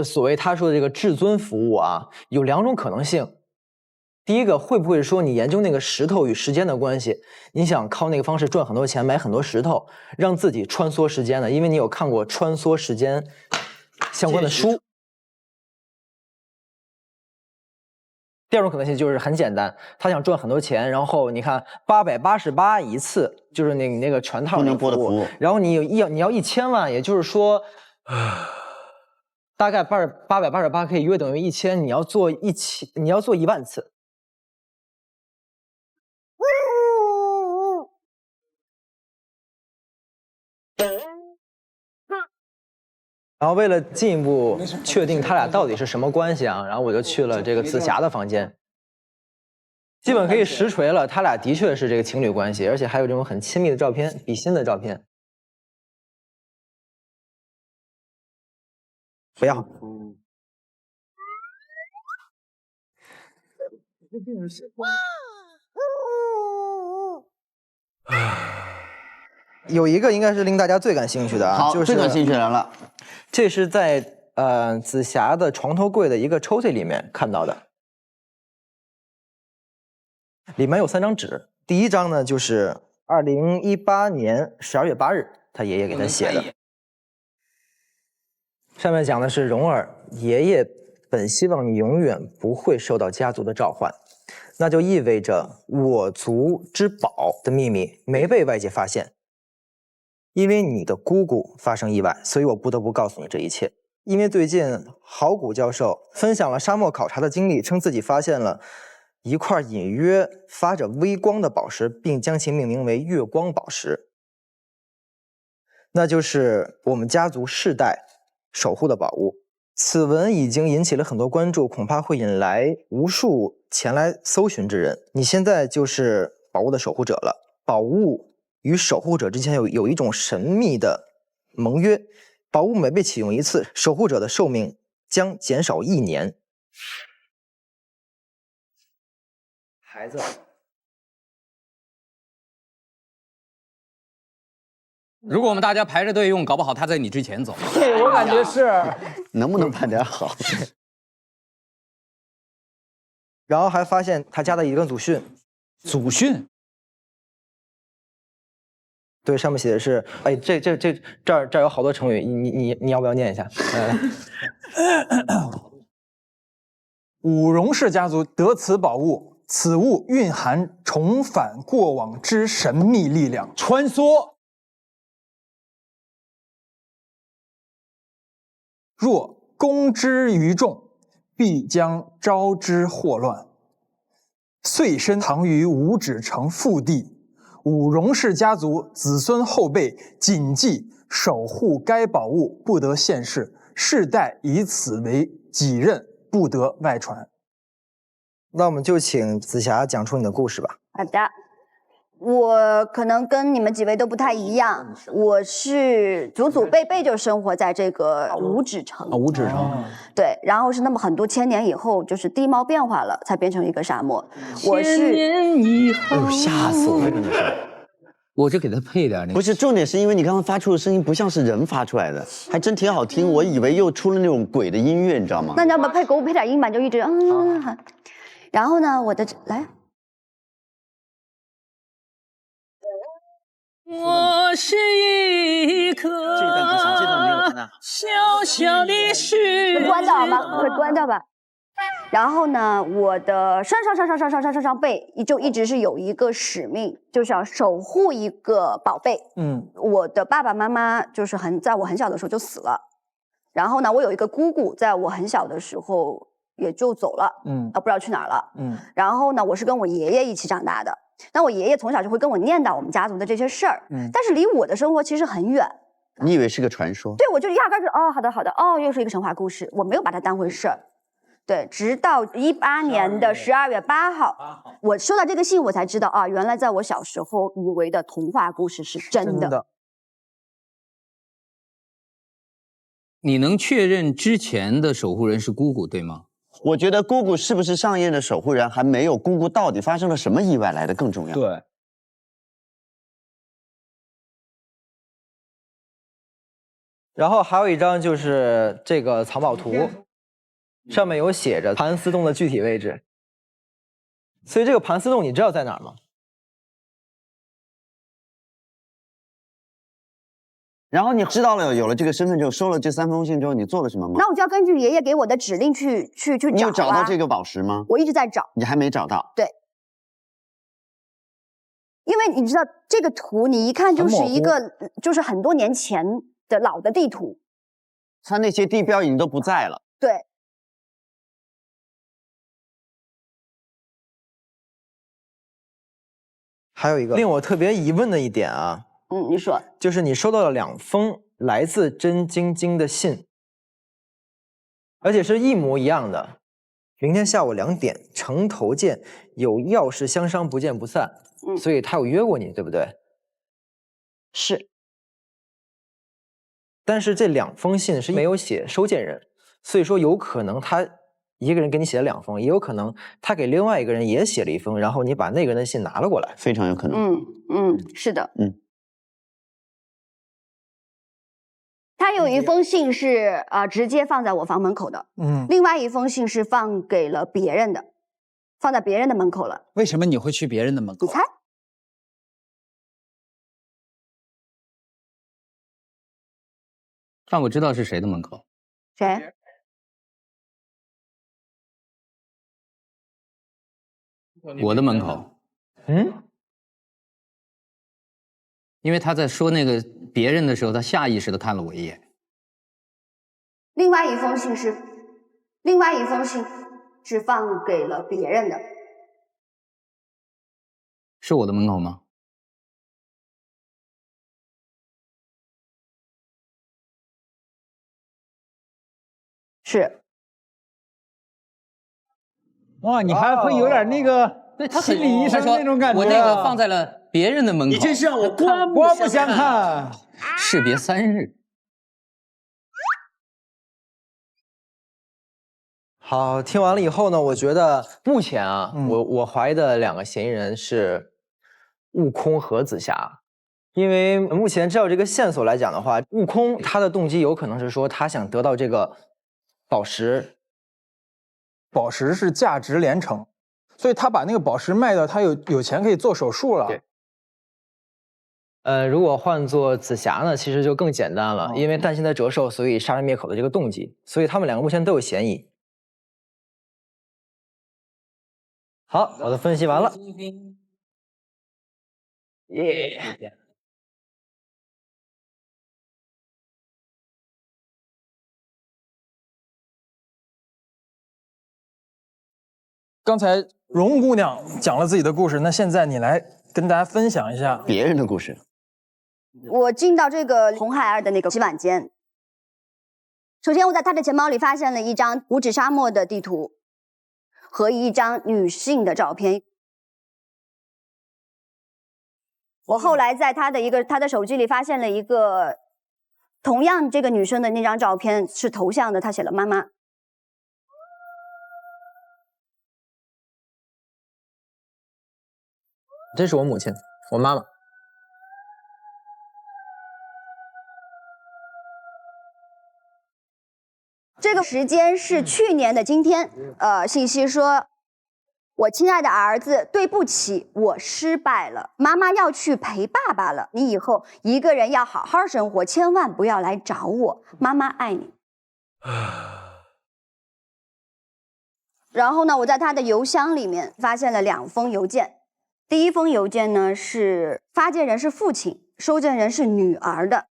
Speaker 13: 所谓他说的这个至尊服务啊，有2种可能性。第一个，会不会说你研究那个石头与时间的关系，你想靠那个方式赚很多钱，买很多石头，让自己穿梭时间呢？因为你有看过穿梭时间相关的书。第二种可能性就是很简单，他想赚很多钱，然后你看888一次，就是你那个全套
Speaker 12: 不能播的服务，
Speaker 13: 然后你要1000万，也就是说，大概888可以约等于1000，你要做1万次。然后为了进一步确定他俩到底是什么关系啊，然后我就去了这个紫霞的房间，基本可以实锤了，他俩的确是这个情侣关系，而且还有这种很亲密的照片，比心的照片。不要。有一个应该是令大家最感兴趣的啊，
Speaker 12: 好，
Speaker 13: 就是
Speaker 12: 最感兴趣来了。
Speaker 13: 这是在紫霞的床头柜的一个抽屉里面看到的，里面有3张纸。第一张呢，就是2018年12月8日，他爷爷给他写的，上面讲的是蓉儿，爷爷本希望你永远不会受到家族的召唤，那就意味着我族之宝的秘密没被外界发现。因为你的姑姑发生意外，所以我不得不告诉你这一切。因为最近郝谷教授分享了沙漠考察的经历，称自己发现了一块隐约发着微光的宝石，并将其命名为月光宝石。那就是我们家族世代守护的宝物。此文已经引起了很多关注，恐怕会引来无数前来搜寻之人。你现在就是宝物的守护者了。宝物与守护者之间有一种神秘的盟约，宝物每被启用一次，守护者的寿命将减少1年。孩子，
Speaker 10: 如果我们大家排着队用，搞不好他在你之前走。
Speaker 7: 对，我感觉是。
Speaker 12: 能不能办点好？
Speaker 13: 然后还发现他加了一个祖训。
Speaker 7: 祖训？
Speaker 13: 对，上面写的是，哎，这儿有好多成语，你要不要念一下？
Speaker 5: 武荣氏家族得此宝物，此物蕴含重返过往之神秘力量，
Speaker 7: 穿梭。
Speaker 5: 若公之于众，必将招之祸乱。遂深藏于五指城腹地，武荣氏家族子孙后辈谨记守护该宝物，不得现世，世代以此为己任，不得外传。
Speaker 13: 那我们就请紫霞讲出你的故事吧。
Speaker 8: 好的，我可能跟你们几位都不太一样，我是祖祖辈辈就生活在这个五指城。
Speaker 7: 五指城。
Speaker 8: 对，然后是那么很多千年以后，就是地貌变化了，才变成一个沙漠。我是
Speaker 10: 千年以后，
Speaker 12: 哎呦，吓死我了，真的是。
Speaker 10: 我就给他配点那个。
Speaker 12: 不是，重点是因为你刚刚发出的声音不像是人发出来的，还真挺好听。我以为又出了那种鬼的音乐，你知道吗？
Speaker 8: 那你要不给我配点音吧，就一直然后呢，我的来。
Speaker 9: 我是一颗小小的石头。
Speaker 8: 关掉好吗？会关掉吧。然后呢，我的上辈就一直是有一个使命，就是要守护一个宝贝。我的爸爸妈妈就是在我很小的时候就死了，然后呢，我有一个姑姑，在我很小的时候也就走了，不知道去哪儿了。然后呢，我是跟我爷爷一起长大的。那我爷爷从小就会跟我念叨我们家族的这些事儿，但是离我的生活其实很远。
Speaker 12: 你以为是个传说？
Speaker 8: 对，我就压根儿是好的，又是一个神话故事，我没有把它当回事儿。对，直到18年的12月8号，我收到这个信，我才知道原来在我小时候以为的童话故事是真的。
Speaker 10: 你能确认之前的守护人是姑姑，对吗？
Speaker 12: 我觉得姑姑是不是上一任的守护人，还没有姑姑到底发生了什么意外来的更重要。
Speaker 7: 对。
Speaker 13: 然后还有一张就是这个藏宝图，上面有写着盘丝洞的具体位置。所以这个盘丝洞你知道在哪儿吗？
Speaker 12: 然后你知道了有了这个身份之后，收了这3封信之后，你做了什么吗？
Speaker 8: 那我就要根据爷爷给我的指令去找。
Speaker 12: 你有找到这个宝石吗？
Speaker 8: 我一直在找。
Speaker 12: 你还没找到？
Speaker 8: 对。因为你知道这个图，你一看就是一个就是很多年前的老的地图，
Speaker 12: 它那些地标已经都不在了。
Speaker 8: 对。
Speaker 13: 还有一个令我特别疑问的一点啊。
Speaker 8: 你说，
Speaker 13: 就是你收到了2封来自真晶晶的信，而且是一模一样的。明天下午2点，城头见，有要事相商，不见不散。所以他有约过你，对不对？
Speaker 8: 是。
Speaker 13: 但是这2封信是没有写收件人，所以说有可能他一个人给你写了2封，也有可能他给另外一个人也写了1封，然后你把那个人的信拿了过来，
Speaker 12: 非常有可能。
Speaker 8: 是的。他有一封信是直接放在我房门口的，另外一封信是放给了别人的，放在别人的门口了。
Speaker 7: 为什么你会去别人的门口？
Speaker 8: 你猜？
Speaker 10: 但我知道是谁的门口。
Speaker 8: 谁？
Speaker 10: 我的门口。因为他在说那个别人的时候，他下意识的看了我一眼。
Speaker 8: 另外一封信是放给了别人的。
Speaker 10: 是我的门口吗？
Speaker 8: 是。
Speaker 7: 哇，你还会有点那个心理医生那种感觉。
Speaker 10: 我那个放在了别人的门口。
Speaker 6: 你这是让我刮
Speaker 7: 目相看。
Speaker 10: 士别3日。
Speaker 13: 好，听完了以后呢，我觉得目前啊，我怀疑的2个嫌疑人是悟空和紫霞，因为目前照这个线索来讲的话，悟空他的动机有可能是说他想得到这个宝石。
Speaker 5: 宝石是价值连城，所以他把那个宝石卖掉，他有钱可以做手术了。
Speaker 13: 对。如果换做紫霞呢，其实就更简单了，因为担心他折寿，所以杀人灭口的这个动机，所以他们2个目前都有嫌疑。好，我的分析完了。耶。
Speaker 5: 刚才荣姑娘讲了自己的故事，那现在你来跟大家分享一下
Speaker 12: 别人的故事。
Speaker 8: 我进到这个红孩儿的那个洗碗间，首先我在他的钱包里发现了一张五指沙漠的地图和一张女性的照片。我后来在他的手机里发现了一个同样这个女生的那张照片是头像的，他写了妈妈。
Speaker 13: 这是我母亲，我妈妈。
Speaker 8: 这个时间是去年的今天，信息说，我亲爱的儿子，对不起，我失败了，妈妈要去陪爸爸了，你以后一个人要好好生活，千万不要来找我，妈妈爱你。然后呢，我在他的邮箱里面发现了2封邮件。第一封邮件呢是发件人是父亲，收件人是女儿的。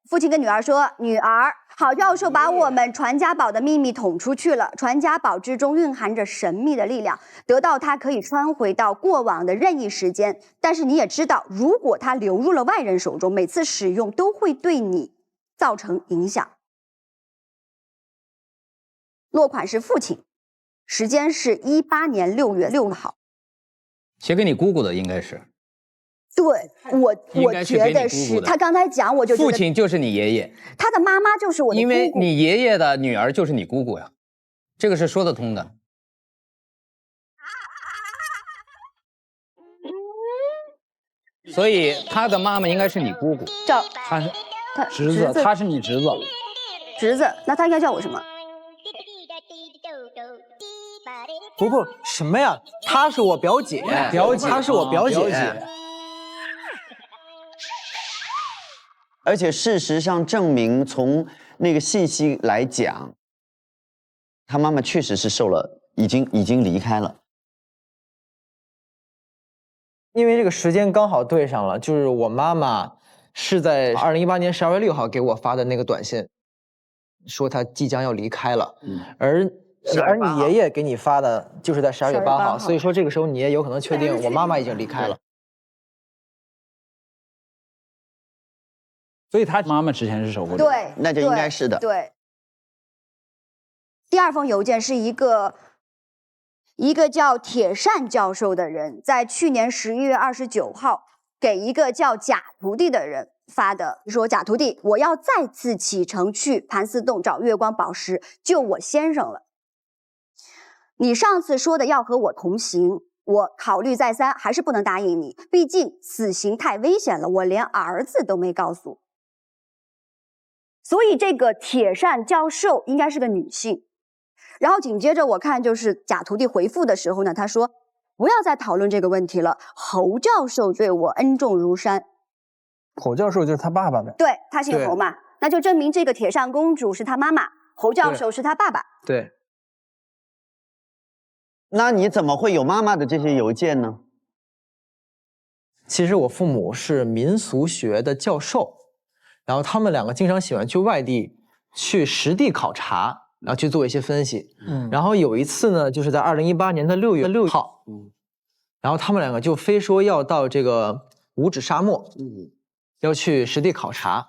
Speaker 8: 父亲跟女儿说：“女儿，郝教授把我们传家宝的秘密捅出去了。传家宝之中蕴含着神秘的力量，得到它可以穿回到过往的任意时间。但是你也知道，如果它流入了外人手中，每次使用都会对你造成影响。”落款是父亲。时间是18年6月6号，
Speaker 10: 写给你姑姑的应该是。
Speaker 8: 对，我觉得是。他刚才讲，我就觉得
Speaker 10: 父亲就是你爷爷，
Speaker 8: 他的妈妈就是我的姑姑，
Speaker 10: 因为你爷爷的女儿就是你姑姑呀，这个是说得通的。所以他的妈妈应该是你姑姑，
Speaker 8: 叫
Speaker 7: 他侄子，他是你侄子。
Speaker 8: 侄子，那他应该叫我什么？
Speaker 13: 不，什么呀？她是我表姐，她是我表姐。
Speaker 12: 而且事实上证明，从那个信息来讲，他妈妈确实是受了，已经离开了。
Speaker 13: 因为这个时间刚好对上了，就是我妈妈是在2018年12月6号给我发的那个短信，说她即将要离开了，而你爷爷给你发的就是在12月8号，所以说这个时候你也有可能确定我妈妈已经离开了。
Speaker 7: 所以他妈妈之前是守护者，
Speaker 8: 对，
Speaker 12: 那就应该是的。
Speaker 8: 对。第2封邮件是一个叫铁扇教授的人，在去年11月29号给一个叫贾徒弟的人发的，说贾徒弟，我要再次启程去盘丝洞找月光宝石，救我先生了。你上次说的要和我同行，我考虑再三，还是不能答应你。毕竟死刑太危险了，我连儿子都没告诉。所以这个铁扇教授应该是个女性。然后紧接着我看就是贾徒弟回复的时候呢，他说不要再讨论这个问题了。侯教授对我恩重如山。
Speaker 5: 侯教授就是他爸爸呗？
Speaker 8: 对，他姓侯嘛，那就证明这个铁扇公主是他妈妈，侯教授是他爸爸。
Speaker 13: 对。
Speaker 12: 那你怎么会有妈妈的这些邮件呢？
Speaker 13: 其实我父母是民俗学的教授，然后他们2个经常喜欢去外地去实地考察，然后去做一些分析。然后有一次呢，就是在2018年的6月6号，然后他们2个就非说要到这个五指沙漠，要去实地考察，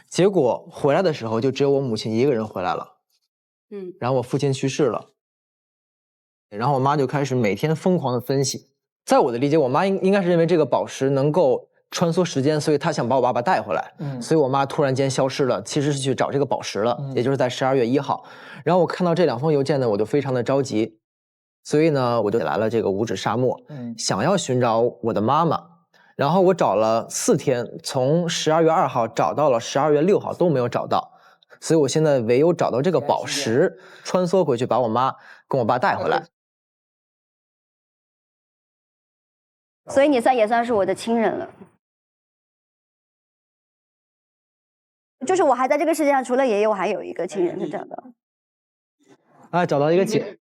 Speaker 13: 结果回来的时候就只有我母亲一个人回来了，然后我父亲去世了，然后我妈就开始每天疯狂的分析，在我的理解，我妈应该是认为这个宝石能够穿梭时间，所以她想把我爸爸带回来，所以我妈突然间消失了，其实是去找这个宝石了，也就是在12月1号，然后我看到这2封邮件呢，我就非常的着急，所以呢，我就来了这个五指沙漠，想要寻找我的妈妈。然后我找了4天，从12月2号找到了12月6号都没有找到，所以我现在唯有找到这个宝石，穿梭回去把我妈跟我爸带回来。
Speaker 8: 所以你也算是我的亲人了。就是我还在这个世界上，除了爷爷，我还有一个亲人是这样的。
Speaker 13: 啊，找到一个姐。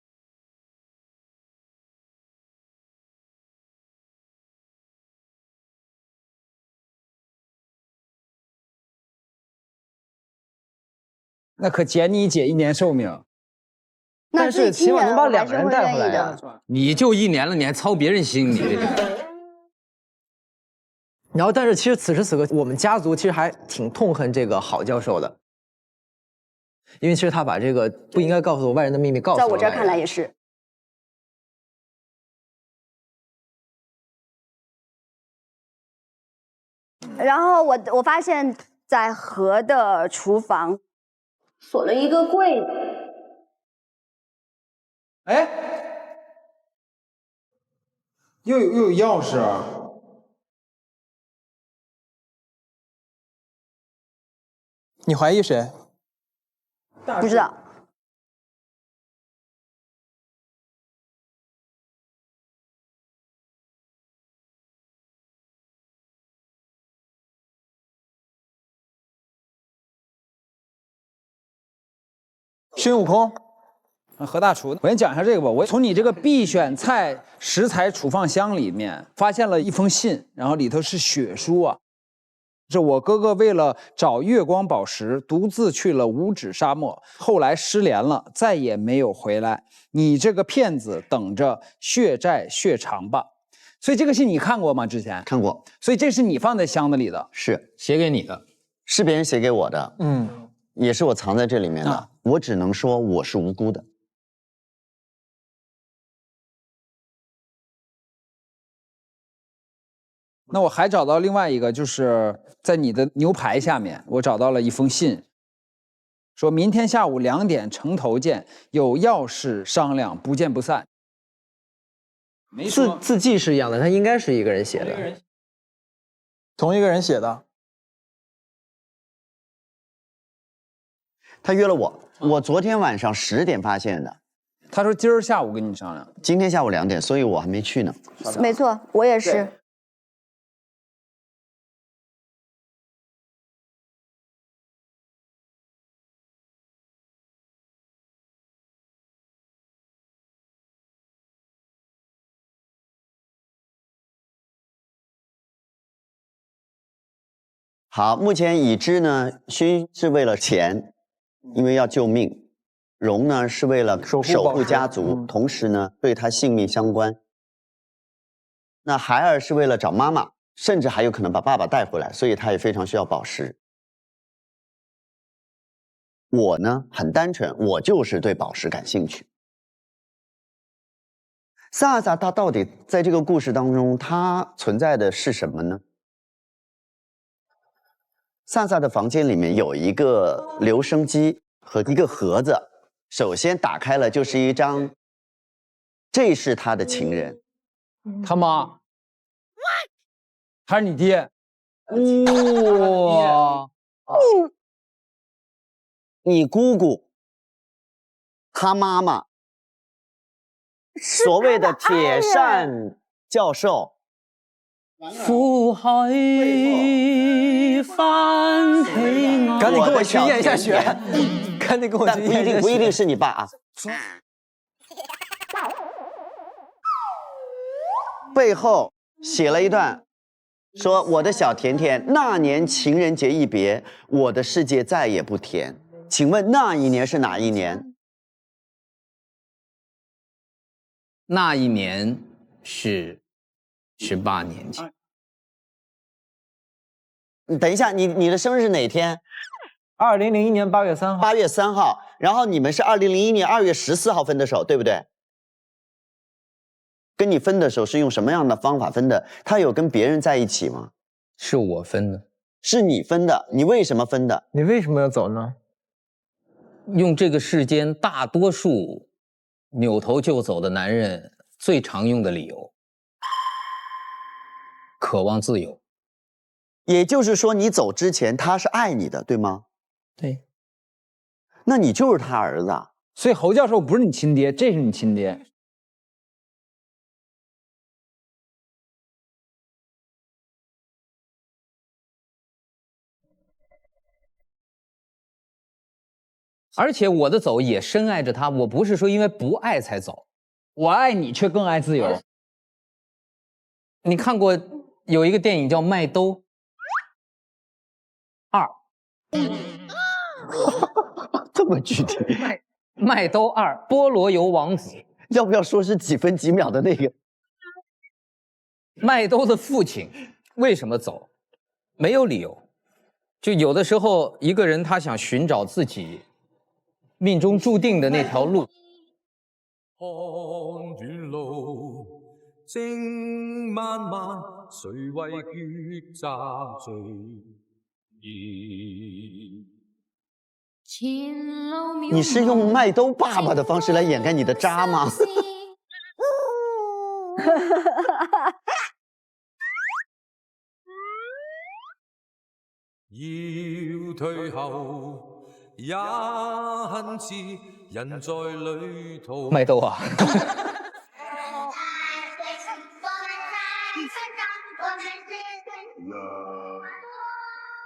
Speaker 7: 那可减你姐1年寿命。
Speaker 13: 但是起码能把2个人带回来呀。
Speaker 10: 你就1年了，你还操别人心，你这个。
Speaker 13: 然后，但是其实此时此刻，我们家族其实还挺痛恨这个郝教授的，因为其实他把这个不应该告诉外人的秘密告诉了。
Speaker 8: 在我这儿看来也是。然后我发现，在何的厨房锁了一个柜子。
Speaker 7: 哎，又有钥匙。
Speaker 5: 你怀疑谁？
Speaker 8: 不知道。
Speaker 5: 孙悟空。
Speaker 7: 何大厨，我先讲一下这个吧。我从你这个必选菜食材储放箱里面发现了一封信，然后里头是血书啊。这我哥哥为了找月光宝石，独自去了五指沙漠，后来失联了，再也没有回来。你这个骗子，等着血债血偿吧。所以这个信你看过吗？之前
Speaker 12: 看过。
Speaker 7: 所以这是你放在箱子里的，
Speaker 12: 是
Speaker 10: 写给你的，
Speaker 12: 是别人写给我的，也是我藏在这里面的。我只能说我是无辜的。
Speaker 7: 那我还找到另外一个，就是在你的牛排下面，我找到了一封信，说明天下午2点城头见，有要事商量，不见不散。没说
Speaker 13: 字迹是一样的，他应该是一个人写的，
Speaker 5: 同一个人写的。
Speaker 12: 他约了我，我昨天晚上10点发现的。
Speaker 7: 他说今儿下午跟你商量，
Speaker 12: 今天下午2点，所以我还没去呢。
Speaker 8: 没错，我也是。
Speaker 12: 好，目前已知呢，勋是为了钱，因为要救命；荣呢是为了守护家族，同时呢对他性命相关。那孩儿是为了找妈妈，甚至还有可能把爸爸带回来，所以他也非常需要宝石。我呢很单纯，我就是对宝石感兴趣。萨萨他到底在这个故事当中，他存在的是什么呢？萨萨的房间里面有一个留声机和一个盒子，首先打开了就是一张，这是他的情人，
Speaker 7: 他妈，还是你爹？
Speaker 12: 哇，你姑姑，他妈妈，所谓的铁扇教授。
Speaker 9: 苦海翻起，
Speaker 13: 赶紧跟我去验一下血，赶紧跟我去验一下血。
Speaker 12: 不一定是你爸啊。背后写了一段，说我的小甜甜，那年情人节一别，我的世界再也不甜。请问那一年是哪一年？
Speaker 10: 那一年是18年前。
Speaker 12: 等一下，你的生日是哪天
Speaker 13: ？2001年8月3号。
Speaker 12: 8月3号，然后你们是2001年2月14号分的手，对不对？跟你分的时候是用什么样的方法分的？他有跟别人在一起吗？
Speaker 10: 是我分的。
Speaker 12: 是你分的，你为什么分的？
Speaker 13: 你为什么要走呢？
Speaker 10: 用这个世间大多数扭头就走的男人最常用的理由，渴望自由。
Speaker 12: 也就是说，你走之前他是爱你的，对吗？
Speaker 10: 对。
Speaker 12: 那你就是他儿子啊。
Speaker 11: 所以侯教授不是你亲爹，这是你亲爹。
Speaker 10: 而且我的走也深爱着他，我不是说因为不爱才走，
Speaker 11: 我爱你却更爱自由。
Speaker 10: 你看过有一个电影叫《麦兜2》，
Speaker 12: 这么具体？
Speaker 10: 麦兜2，菠萝油王子，
Speaker 12: 要不要说是几分几秒的那个？
Speaker 10: 麦兜的父亲为什么走？没有理由，就有的时候一个人他想寻找自己命中注定的那条路。
Speaker 14: 看遠路，正漫漫，誰為抉擇聚意？
Speaker 12: 你是用麦兜爸爸的方式来掩盖你的渣吗？
Speaker 14: 要退後，也恨是人在旅途。
Speaker 10: 麥兜啊！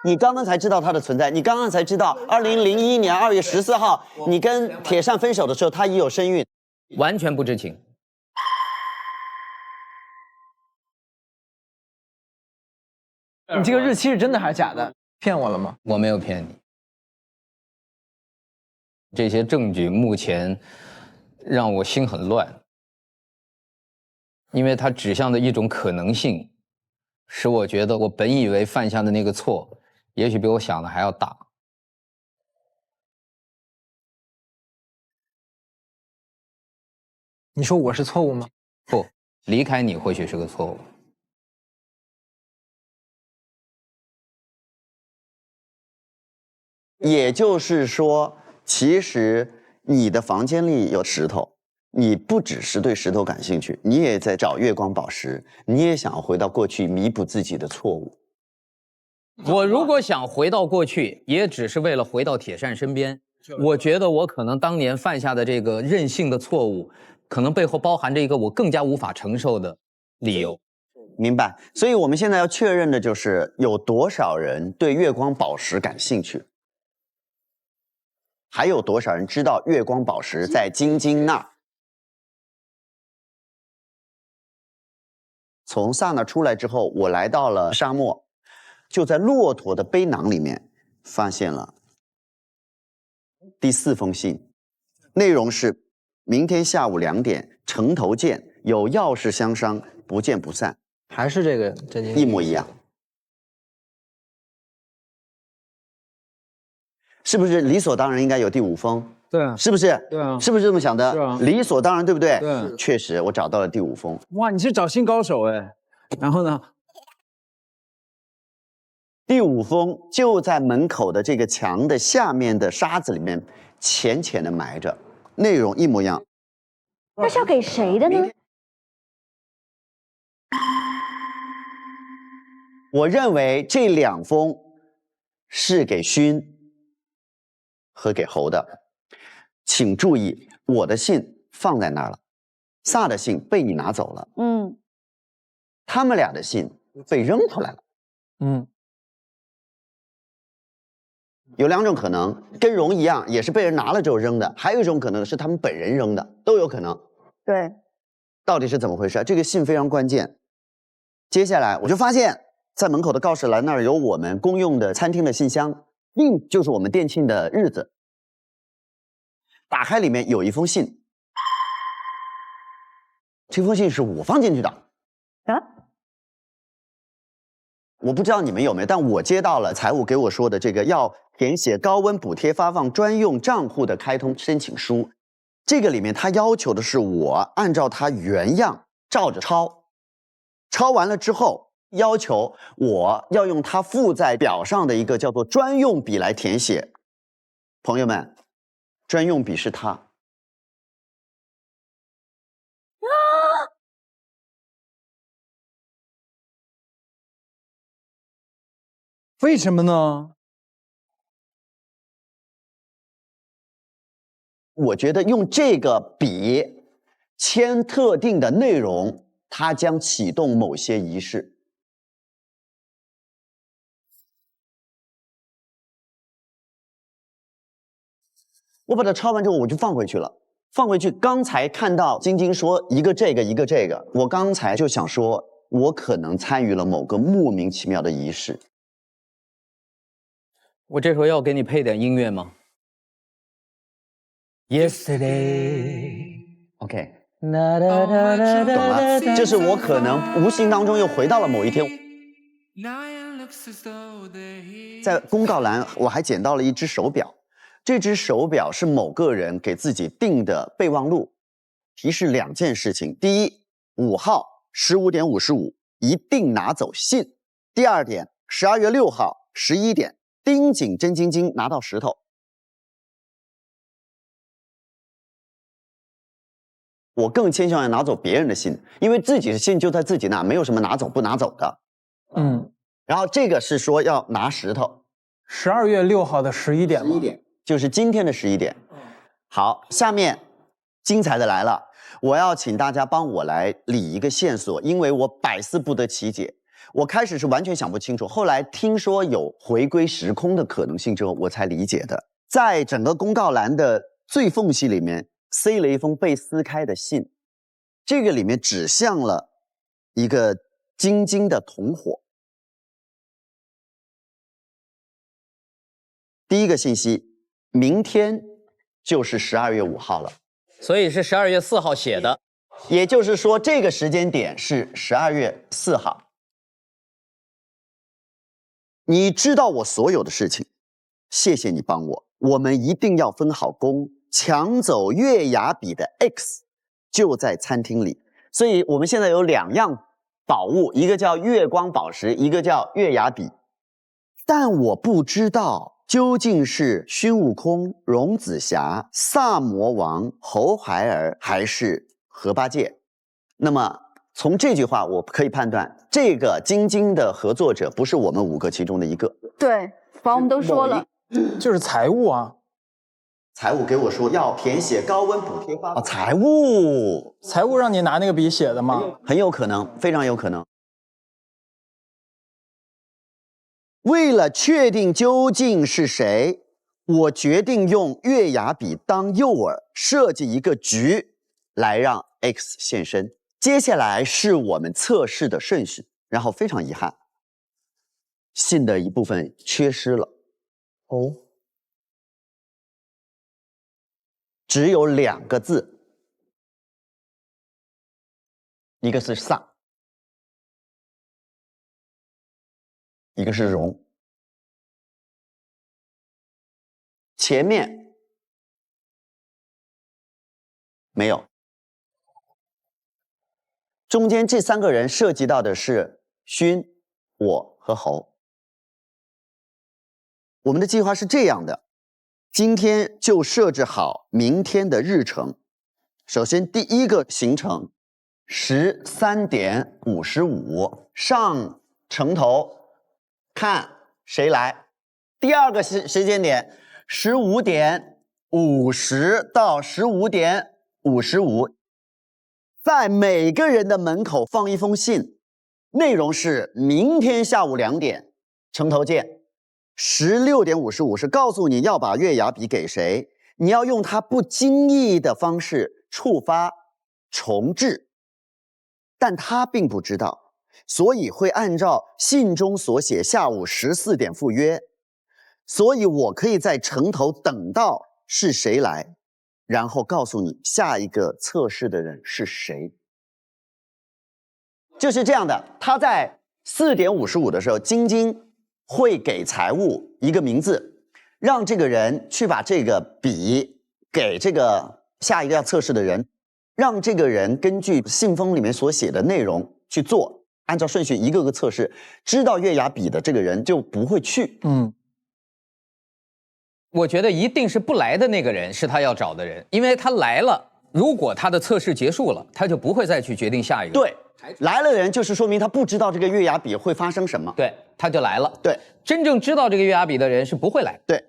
Speaker 12: 你刚刚才知道他的存在，你刚刚才知道2001年2月14号你跟铁扇分手的时候，他已有身孕，
Speaker 10: 完全不知情。
Speaker 13: 你这个日期是真的还是假的？骗我了吗？
Speaker 10: 我没有骗你。这些证据目前让我心很乱，因为它指向的一种可能性，使我觉得我本以为犯下的那个错，也许比我想的还要大。
Speaker 13: 你说我是错误吗？
Speaker 10: 不，离开你或许是个错误。
Speaker 12: 也就是说，其实你的房间里有石头，你不只是对石头感兴趣，你也在找月光宝石，你也想要回到过去弥补自己的错误。
Speaker 10: 我如果想回到过去，也只是为了回到铁扇身边。我觉得我可能当年犯下的这个任性的错误，可能背后包含着一个我更加无法承受的理由。
Speaker 12: 明白。所以我们现在要确认的就是有多少人对月光宝石感兴趣，还有多少人知道月光宝石在晶晶那儿。从萨那出来之后，我来到了沙漠，就在骆驼的背囊里面发现了第4封信，内容是：明天下午2点城头见，有要事相商，不见不散。
Speaker 13: 还是这个真经
Speaker 12: 一模一样，是不是理所当然应该有第5封？
Speaker 11: 对啊，
Speaker 12: 是不是？
Speaker 11: 对啊，
Speaker 12: 是不是这么想的？
Speaker 11: 是啊，
Speaker 12: 理所当然，对不对？
Speaker 11: 对，
Speaker 12: 确实，我找到了第5封。
Speaker 11: 哇，你是找新高手哎。然后呢？
Speaker 12: 第5封就在门口的这个墙的下面的沙子里面浅浅的埋着，内容一模一样。
Speaker 8: 那是要给谁的呢？
Speaker 12: 我认为这2封是给勋和给侯的。请注意，我的信放在那儿了，萨的信被你拿走了，他们俩的信被扔出来了，有2种可能，跟荣一样，也是被人拿了之后扔的，还有一种可能是他们本人扔的，都有可能。
Speaker 8: 对，
Speaker 12: 到底是怎么回事？这个信非常关键。接下来我就发现，在门口的告示栏那儿有我们公用的餐厅的信箱，并就是我们店庆的日子。打开里面有一封信，这封信是我放进去的。
Speaker 8: 啊？
Speaker 12: 我不知道你们有没有，但我接到了财务给我说的这个要填写高温补贴发放专用账户的开通申请书。这个里面他要求的是我按照他原样照着抄，抄完了之后要求我要用他附在表上的一个叫做专用笔来填写。朋友们，专用笔是他。
Speaker 7: 为什么呢？
Speaker 12: 我觉得用这个笔签特定的内容，它将启动某些仪式。我把它抄完之后，我就放回去了。放回去，刚才看到晶晶说一个这个一个这个，我刚才就想说，我可能参与了某个莫名其妙的仪式。
Speaker 10: 我这时候要给你配点音乐吗 ？Yesterday，OK， 懂了，就是我可能无形当中又回到了某一天。在公告栏，我还捡到了一只手表，这只手表是某个人给自己定的备忘录，提示2件事情：第一，5号15点55一定拿走信；第二点，12月6号11点。盯紧真晶晶拿到石头。我更倾向于拿走别人的信，因为自己的信就在自己那，没有什么拿走不拿走的。然后这个是说要拿石头。
Speaker 5: 12月6号的11点吗？11
Speaker 12: 点，就是今天的11点。好，下面精彩的来了，我要请大家帮我来理一个线索，因为我百思不得其解。我开始是完全想不清楚，后来听说有回归时空的可能性之后，我才理解的。在整个公告栏的最缝隙里面塞了一封被撕开的信，这个里面指向了一个晶晶的同伙。第一个信息，明天就是12月5号了，
Speaker 10: 所以是12月4号写的，
Speaker 12: 也就是说这个时间点是12月4号。你知道我所有的事情，谢谢你帮我。我们一定要分好工，抢走月牙笔的 X 就在餐厅里。所以我们现在有2样宝物，一个叫月光宝石，一个叫月牙笔。但我不知道究竟是孙悟空、荣子霞、萨魔王、侯孩儿还是河八戒。那么从这句话我可以判断，这个晶晶的合作者不是我们5个其中的一个。
Speaker 8: 对，把我们都说了，
Speaker 5: 就是财务啊。
Speaker 12: 财务给我说要填写高温补贴发放。财务
Speaker 5: 让你拿那个笔写的吗？
Speaker 12: 很有可能，非常有可能。为了确定究竟是谁，我决定用月牙笔当诱饵，设计一个局来让 X 现身。接下来是我们测试的顺序，然后非常遗憾，信的一部分缺失了。只有2个字，一个是萨，一个是荣。前面没有。中间这3个人涉及到的是勋、我和侯。我们的计划是这样的，今天就设置好明天的日程。首先第一个行程13点55上城头看谁来。第二个时间点15点50到15点55。在每个人的门口放一封信，内容是明天下午2点城头见。16点55是告诉你要把月牙笔给谁，你要用它不经意的方式触发重置，但他并不知道，所以会按照信中所写下午14点赴约。所以我可以在城头等到是谁来，然后告诉你下一个测试的人是谁。就是这样的，他在4点55的时候，晶晶会给财务一个名字，让这个人去把这个笔给这个下一个要测试的人，让这个人根据信封里面所写的内容去做，按照顺序一个个测试，知道月牙笔的这个人就不会去。
Speaker 10: 我觉得一定是不来的那个人是他要找的人，因为他来了，如果他的测试结束了，他就不会再去决定下一个。
Speaker 12: 对，来了的人就是说明他不知道这个月牙笔会发生什么。
Speaker 10: 对，他就来了。
Speaker 12: 对，
Speaker 10: 真正知道这个月牙笔的人是不会来。
Speaker 12: 对。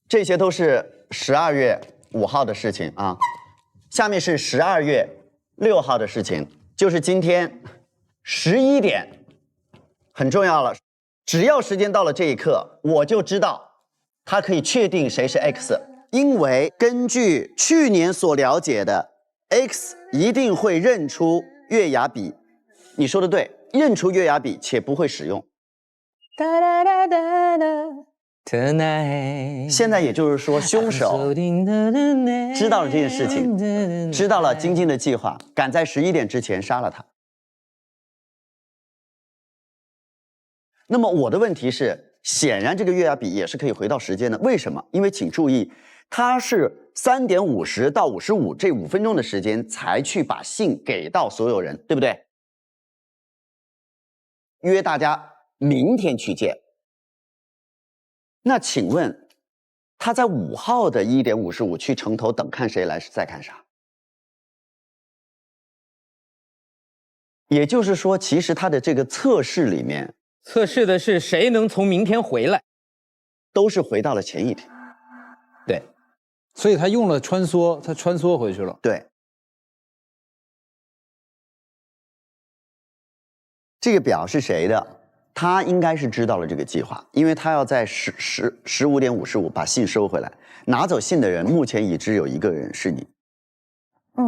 Speaker 12: 这些都是12月5号的事情啊，下面是12月6号的事情，就是今天11点，很重要了。只要时间到了这一刻，我就知道他可以确定谁是 X， 因为根据去年所了解的 ，X 一定会认出月牙笔。你说的对，认出月牙笔且不会使用。现在也就是说，凶手知道了这件事情，知道了晶晶的计划，赶在11点之前杀了他。那么我的问题是，显然这个月牙笔也是可以回到时间的，为什么？因为请注意，他是3点50到55这5分钟的时间才去把信给到所有人，对不对？约大家明天去见。那请问，他在5号的1点55去城头等看谁来再看啥？也就是说，其实他的这个测试里面，
Speaker 10: 测试的是谁能从明天回来，
Speaker 12: 都是回到了前一天。
Speaker 10: 对，
Speaker 7: 所以他用了穿梭，他穿梭回去了。
Speaker 12: 对，这个表是谁的？他应该是知道了这个计划，因为他要在15点55把信收回来。拿走信的人目前已知有一个人是你。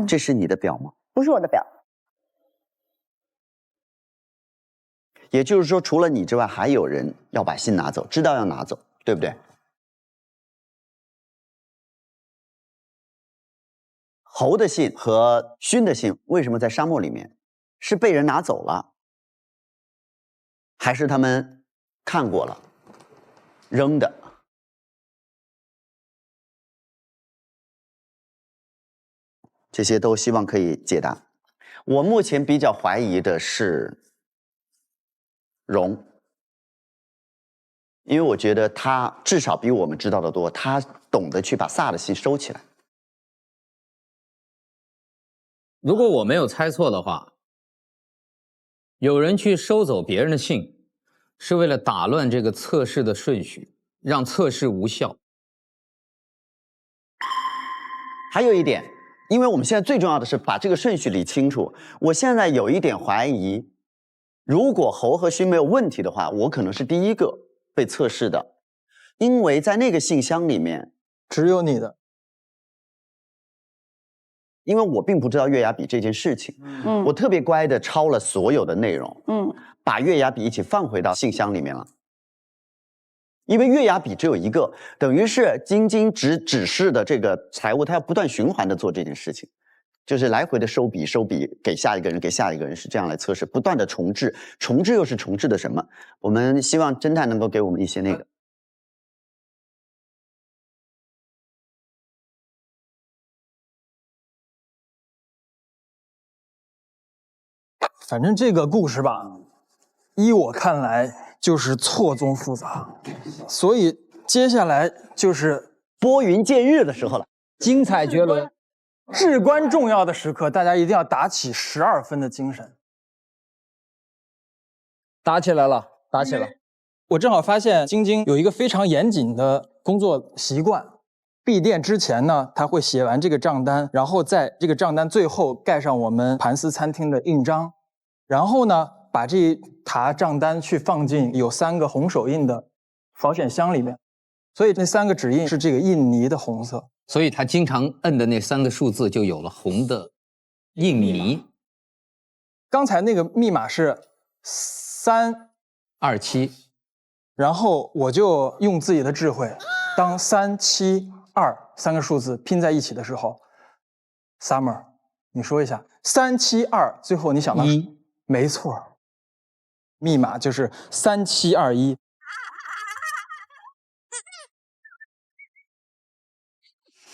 Speaker 12: 这是你的表吗？
Speaker 8: 不是我的表。
Speaker 12: 也就是说，除了你之外，还有人要把信拿走，知道要拿走，对不对？侯的信和勋的信为什么在沙漠里面？是被人拿走了，还是他们看过了扔的？这些都希望可以解答。我目前比较怀疑的是荣，因为我觉得他至少比我们知道的多，他懂得去把萨的信收起来。
Speaker 10: 如果我没有猜错的话，有人去收走别人的信，是为了打乱这个测试的顺序，让测试无效。
Speaker 12: 还有一点，因为我们现在最重要的是把这个顺序理清楚。我现在有一点怀疑，如果侯和勋没有问题的话，我可能是第一个被测试的，因为在那个信箱里面
Speaker 5: 只有你的。
Speaker 12: 因为我并不知道月牙笔这件事情，我特别乖的抄了所有的内容，把月牙笔一起放回到信箱里面了。因为月牙笔只有一个，等于是晶晶指示的这个财务，他要不断循环的做这件事情，就是来回的收笔给下一个人，给下一个人，是这样来测试，不断的重置，重置又是重置的什么？我们希望侦探能够给我们一些那个。
Speaker 5: 反正这个故事吧，依我看来就是错综复杂，所以接下来就是
Speaker 12: 拨云见日的时候了，
Speaker 7: 精彩绝伦，
Speaker 5: 至关重要的时刻，大家一定要打起12分的精神。
Speaker 7: 打起来了，打起来！
Speaker 5: 我正好发现晶晶有一个非常严谨的工作习惯。闭店之前呢，他会写完这个账单，然后在这个账单最后盖上我们盘丝餐厅的印章，然后呢，把这一沓账单去放进有3个红手印的保险箱里面，所以那3个指印是这个印泥的红色，
Speaker 10: 所以他经常摁的那3个数字就有了红的印泥。
Speaker 5: 刚才那个密码是327，然后我就用自己的智慧，当372 3个数字拼在一起的时候 ，Summer 你说一下，372，最后你想到
Speaker 12: 1，
Speaker 5: 没错，密码就是3721。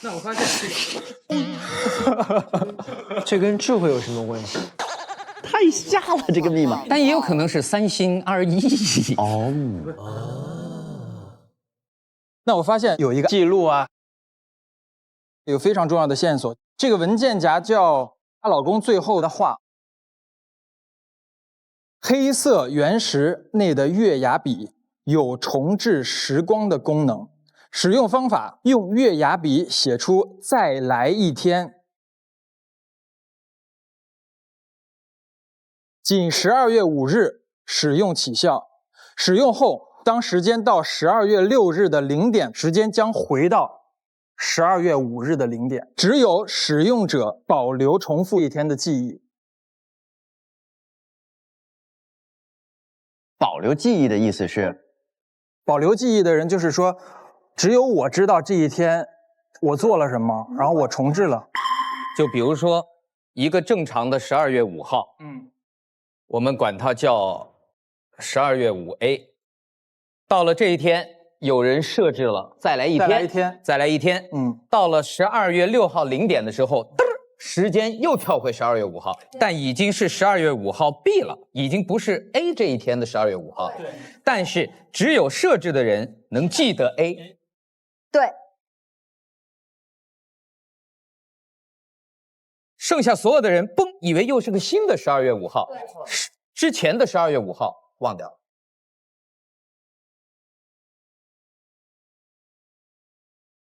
Speaker 10: 那我发现
Speaker 13: 这跟智慧有什么关系？
Speaker 12: 太瞎了这个密码，
Speaker 10: 但也有可能是3星21。
Speaker 12: 哦，
Speaker 5: 那我发现有一个记录啊，有非常重要的线索。这个文件夹叫她老公最后的话，黑色原石内的月牙笔有重置时光的功能。使用方法：用月牙笔写出"再来一天"，仅12月5日使用起效。使用后，当时间到12月6日的0点，时间将回到12月5日的0点。只有使用者保留重复一天的记忆。
Speaker 12: 保留记忆的意思是，
Speaker 5: 保留记忆的人就是说，只有我知道这一天我做了什么，然后我重置了。
Speaker 10: 就比如说一个正常的12月5号，我们管它叫12月5A。到了这一天，有人设置了再来一天，再来一天。到了12月6号0点的时候，时间又跳回12月5号，但已经是12月5号 B 了，已经不是 A 这一天的12月5号。但是只有设置的人能记得 A。
Speaker 8: 对。
Speaker 10: 剩下所有的人嘣，以为又是个新的12月5号，之前的12月5号忘掉了。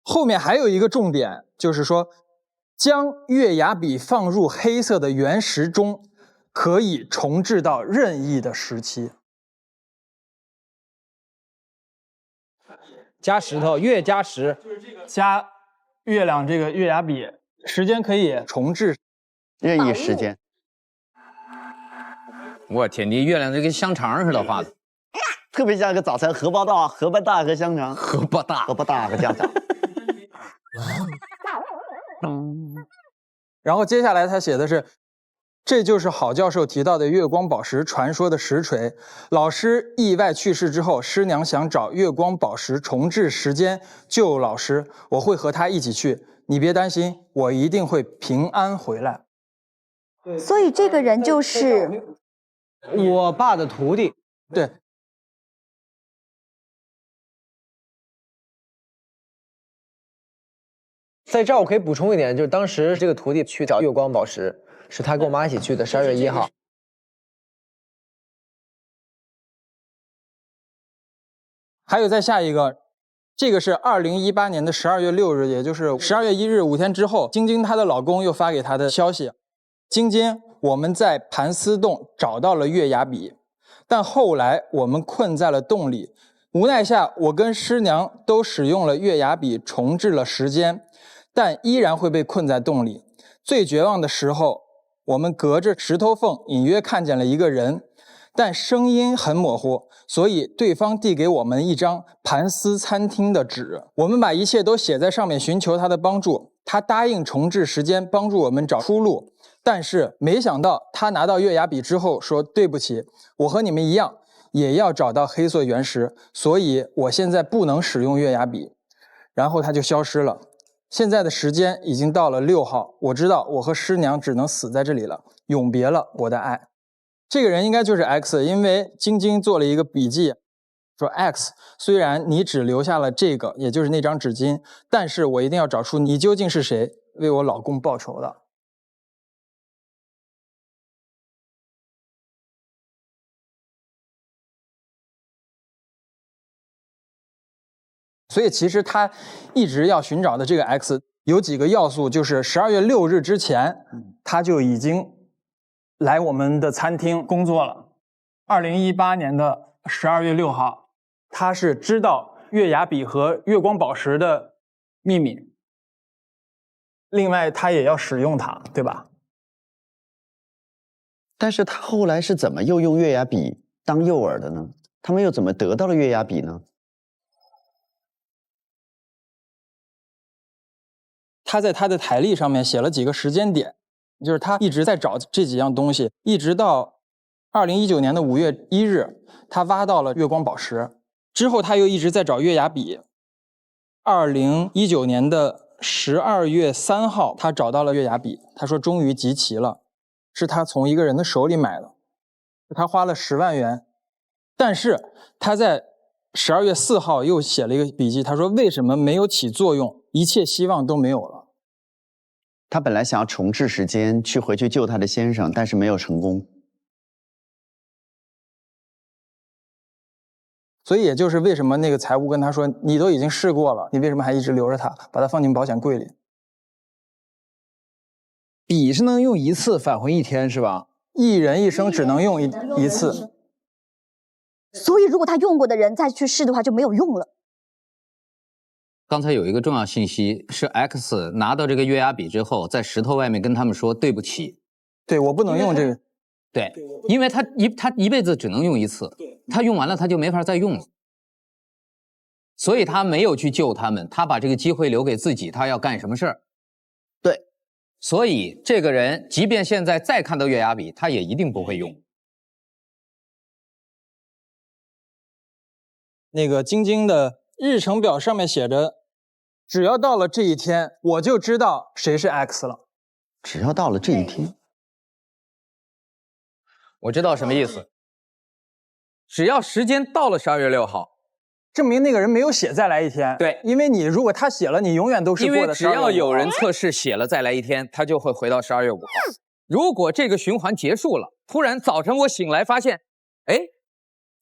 Speaker 5: 后面还有一个重点，就是说，将月牙笔放入黑色的原石中，可以重置到任意的时期。
Speaker 7: 加石头，月加石，
Speaker 5: 加月亮这个月牙笔，时间可以重置
Speaker 12: 任意时间。
Speaker 10: 我天，你月亮这跟香肠似的画的，
Speaker 12: 特别像个早餐荷包蛋、荷包蛋和香肠，
Speaker 10: 荷包蛋
Speaker 12: 和香肠。
Speaker 5: 然后接下来他写的是，这就是郝教授提到的月光宝石传说的实锤。老师意外去世之后，师娘想找月光宝石重置时间救老师，我会和他一起去，你别担心，我一定会平安回来。
Speaker 8: 所以这个人就是
Speaker 13: 我爸的徒弟。
Speaker 5: 对。
Speaker 13: 在这儿我可以补充一点，就是当时这个徒弟去找月光宝石，是他跟我妈一起去的，12月1号。
Speaker 5: 还有再下一个，这个是2018年的12月6日，也就是12月1日5天之后，晶晶她的老公又发给她的消息：晶晶，我们在盘丝洞找到了月牙笔，但后来我们困在了洞里，无奈下我跟师娘都使用了月牙笔重置了时间，但依然会被困在洞里。最绝望的时候，我们隔着石头缝隐约看见了一个人，但声音很模糊，所以对方递给我们一张盘丝餐厅的纸，我们把一切都写在上面，寻求他的帮助。他答应重置时间，帮助我们找出路，但是没想到他拿到月牙笔之后说，对不起，我和你们一样也要找到黑色原石，所以我现在不能使用月牙笔。然后他就消失了。现在的时间已经到了6号，我知道我和师娘只能死在这里了，永别了我的爱。这个人应该就是 X， 因为晶晶做了一个笔记，说 X， 虽然你只留下了这个，也就是那张纸巾，但是我一定要找出你究竟是谁，为我老公报仇的。所以其实他一直要寻找的这个 X 有几个要素，就是12月6日之前，他就已经来我们的餐厅工作了。2018年的12月6号，他是知道月牙笔和月光宝石的秘密，另外他也要使用它，对吧？
Speaker 12: 但是他后来是怎么又用月牙笔当诱饵的呢？他们又怎么得到了月牙笔呢？
Speaker 5: 他在他的台历上面写了几个时间点，就是他一直在找这几样东西，一直到2019年的5月1日，他挖到了月光宝石，之后他又一直在找月牙笔。2019年的12月3号，他找到了月牙笔，他说终于集齐了，是他从一个人的手里买的，他花了10万元，但是他在12月4号又写了一个笔记，他说为什么没有起作用，一切希望都没有了。
Speaker 12: 他本来想要重置时间去回去救他的先生，但是没有成功。
Speaker 5: 所以也就是为什么那个财务跟他说，你都已经试过了，你为什么还一直留着它，把它放进保险柜里？
Speaker 11: 笔是能用一次返回1天是吧？
Speaker 5: 一人一生只能用一次。
Speaker 8: 所以如果他用过的人再去试的话就没有用了。
Speaker 10: 刚才有一个重要信息是 X 拿到这个月牙笔之后，在石头外面跟他们说对不起。
Speaker 5: 对，我不能用这个。
Speaker 10: 对，因为他一辈子只能用一次，他用完了他就没法再用了，所以他没有去救他们，他把这个机会留给自己，他要干什么事儿？
Speaker 12: 对，
Speaker 10: 所以这个人即便现在再看到月牙笔，他也一定不会用。
Speaker 5: 那个晶晶的日程表上面写着，只要到了这一天，我就知道谁是 X 了。
Speaker 12: 只要到了这一天，
Speaker 10: 我知道什么意思。只要时间到了12月6号，
Speaker 5: 证明那个人没有写再来一天。
Speaker 10: 对，
Speaker 5: 因为你如果他写了，你永远都是过的12月5号。
Speaker 10: 因为只要有人测试写了再来一天，他就会回到12月5号。如果这个循环结束了，突然早晨我醒来发现，哎，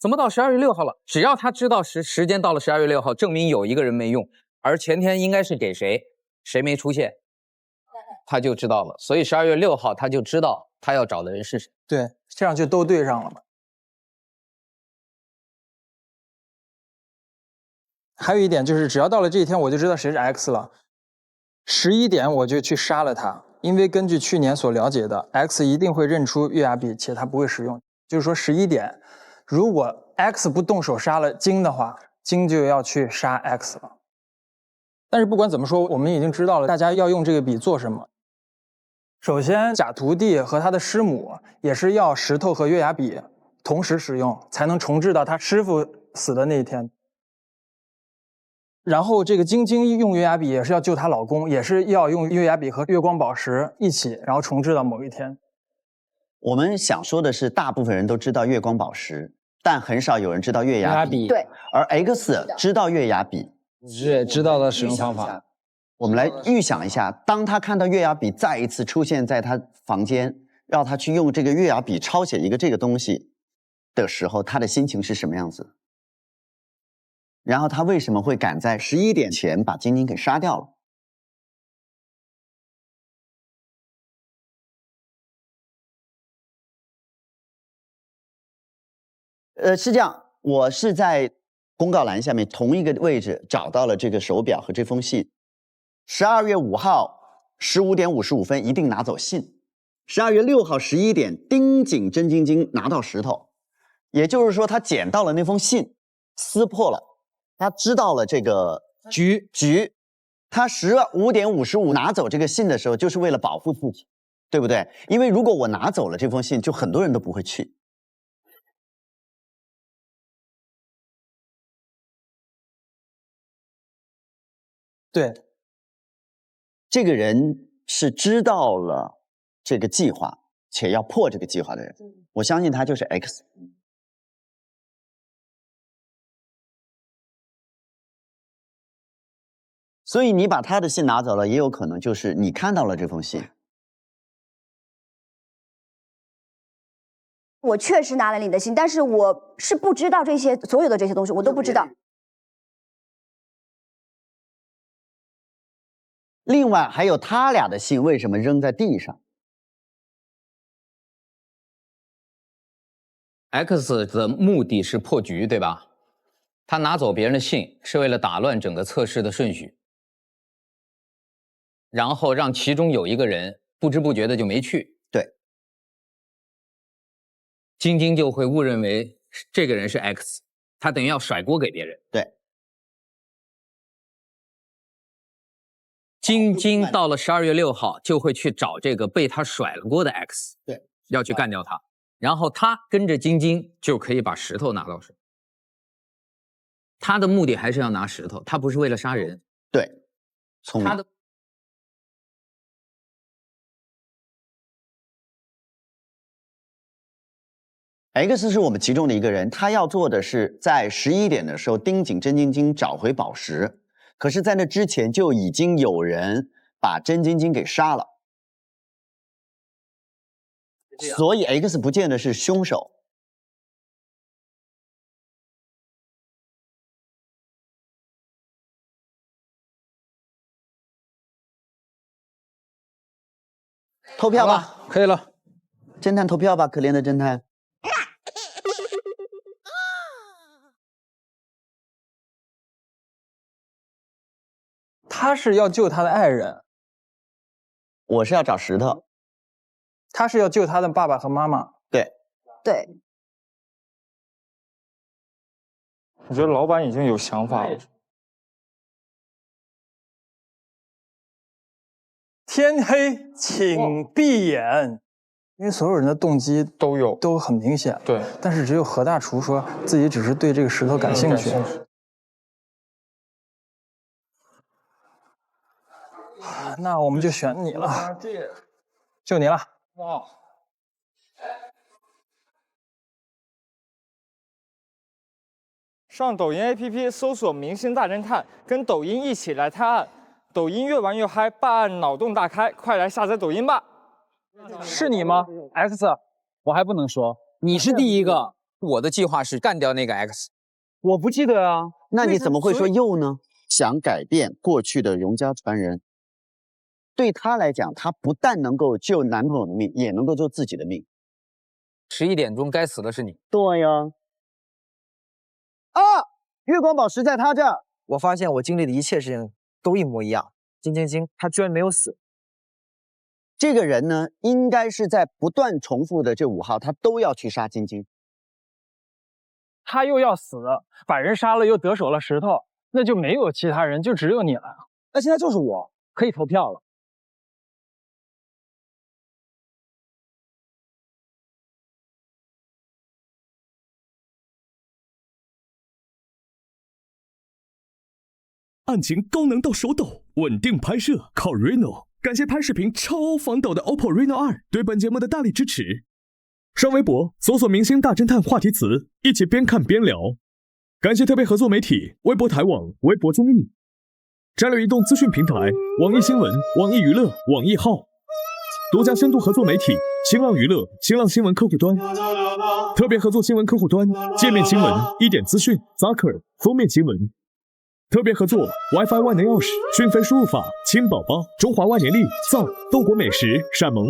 Speaker 10: 怎么到12月6号了？只要他知道时间到了12月6号，证明有一个人没用，而前天应该是给谁，谁没出现，他就知道了。所以12月6号他就知道他要找的人是谁。
Speaker 5: 对，这样就都对上了嘛。还有一点就是，只要到了这一天，我就知道谁是 X 了。11点我就去杀了他，因为根据去年所了解的 ，X 一定会认出月牙笔，且他不会使用。就是说11点，如果 X 不动手杀了晶的话，晶就要去杀 X 了。但是不管怎么说，我们已经知道了大家要用这个笔做什么。首先，假徒弟和他的师母也是要石头和月牙笔同时使用，才能重置到他师傅死的那一天。然后这个晶晶用月牙笔也是要救她老公，也是要用月牙笔和月光宝石一起，然后重置到某一天。
Speaker 12: 我们想说的是，大部分人都知道月光宝石，但很少有人知道月牙笔。
Speaker 8: 对，
Speaker 12: 而 X 知道月牙笔，
Speaker 11: 是知道的使用方法。
Speaker 12: 我们来预想一下，当他看到月牙笔再一次出现在他房间，让他去用这个月牙笔抄写一个这个东西的时候，他的心情是什么样子？然后他为什么会赶在11点前把晶晶给杀掉了？是这样，我是在公告栏下面同一个位置找到了这个手表和这封信。12月5号15点55分一定拿走信。12月6号11点，丁景真晶晶拿到石头，也就是说他捡到了那封信，撕破了。他知道了这个局，他15点55拿走这个信的时候，就是为了保护自己，对不对？因为如果我拿走了这封信，就很多人都不会去。
Speaker 5: 对，
Speaker 12: 这个人是知道了这个计划，且要破这个计划的人，我相信他就是 X。所以你把他的信拿走了，也有可能就是你看到了这封信。
Speaker 8: 我确实拿了你的信，但是我是不知道这些所有的这些东西，我都不知道。
Speaker 12: 另外还有他俩的信为什么扔在地上
Speaker 10: ？X 的目的是破局，对吧？他拿走别人的信是为了打乱整个测试的顺序。然后让其中有一个人不知不觉的就没去，
Speaker 12: 对，
Speaker 10: 晶晶就会误认为这个人是 X， 他等于要甩锅给别人。
Speaker 12: 对，
Speaker 10: 晶晶到了12月6号就会去找这个被他甩了锅的 X，
Speaker 12: 对，
Speaker 10: 要去干掉他，然后他跟着晶晶就可以把石头拿到手。他的目的还是要拿石头，他不是为了杀人。
Speaker 12: 对，聪明。
Speaker 10: 他的
Speaker 12: X 是我们其中的一个人，他要做的是在11点的时候盯紧真晶晶找回宝石，可是，在那之前就已经有人把真晶晶给杀了，所以 X 不见得是凶手。投票吧，
Speaker 7: 可以了。
Speaker 12: 侦探投票吧，可怜的侦探。
Speaker 5: 他是要救他的爱人，
Speaker 12: 我是要找石头。
Speaker 5: 他是要救他的爸爸和妈妈。
Speaker 12: 对，
Speaker 8: 对。
Speaker 16: 我觉得老板已经有想法了。
Speaker 5: 天黑，请闭眼。因为所有人的动机都很明显，
Speaker 16: 对，
Speaker 5: 但是只有何大厨说自己只是对这个石头感兴趣。那我们就选你了，就你了。
Speaker 16: 哇！上抖音 APP 搜索“明星大侦探”，跟抖音一起来探案。抖音越玩越嗨，办案脑洞大开，快来下载抖音吧！
Speaker 5: 是你吗
Speaker 7: ，X？ 我还不能说，你是第一个。
Speaker 10: 我的计划是干掉那个 X。
Speaker 12: 我不记得啊，那你怎么会说又呢？想改变过去的荣家传人，对他来讲，他不但能够救男朋友的命，也能够救自己的命。
Speaker 10: 11点钟该死的是你。
Speaker 12: 对呀。啊，月光宝石在他这儿。
Speaker 13: 我发现我经历的一切事情都一模一样。金晶晶，她居然没有死。
Speaker 12: 这个人呢，应该是在不断重复的这5号，他都要去杀晶晶。
Speaker 5: 他又要死，把人杀了又得手了石头，那就没有其他人，就只有你了。
Speaker 13: 那现在就是我，可以投票了。
Speaker 2: 案情高能到手抖，稳定拍摄靠 Reno。感谢拍视频超防抖的 OPPO Reno 2对本节目的大力支持。上微博搜索“明星大侦探”话题词，一起边看边聊。感谢特别合作媒体微博台网、微博综艺、战略移动资讯平台、网易新闻、网易娱乐、网易号。独家深度合作媒体新浪娱乐、新浪新闻客户端。特别合作新闻客户端界面新闻、一点资讯、Zucker 封面新闻。特别合作 WiFi 万能钥匙、讯飞输入法、亲宝宝、中华万年历、造豆果美食、闪萌。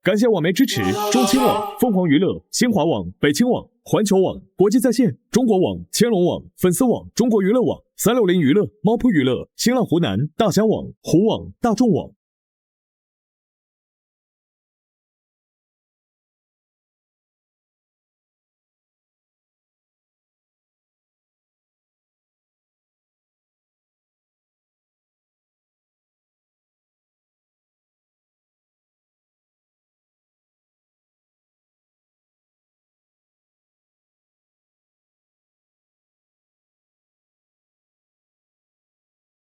Speaker 2: 感谢网媒支持：中青网、凤凰娱乐、新华网、北青网、环球网、国际在线、中国网、千龙网、粉丝网、中国娱乐网、360娱乐、猫扑娱乐、新浪湖南、大疆网、虎网、大众网。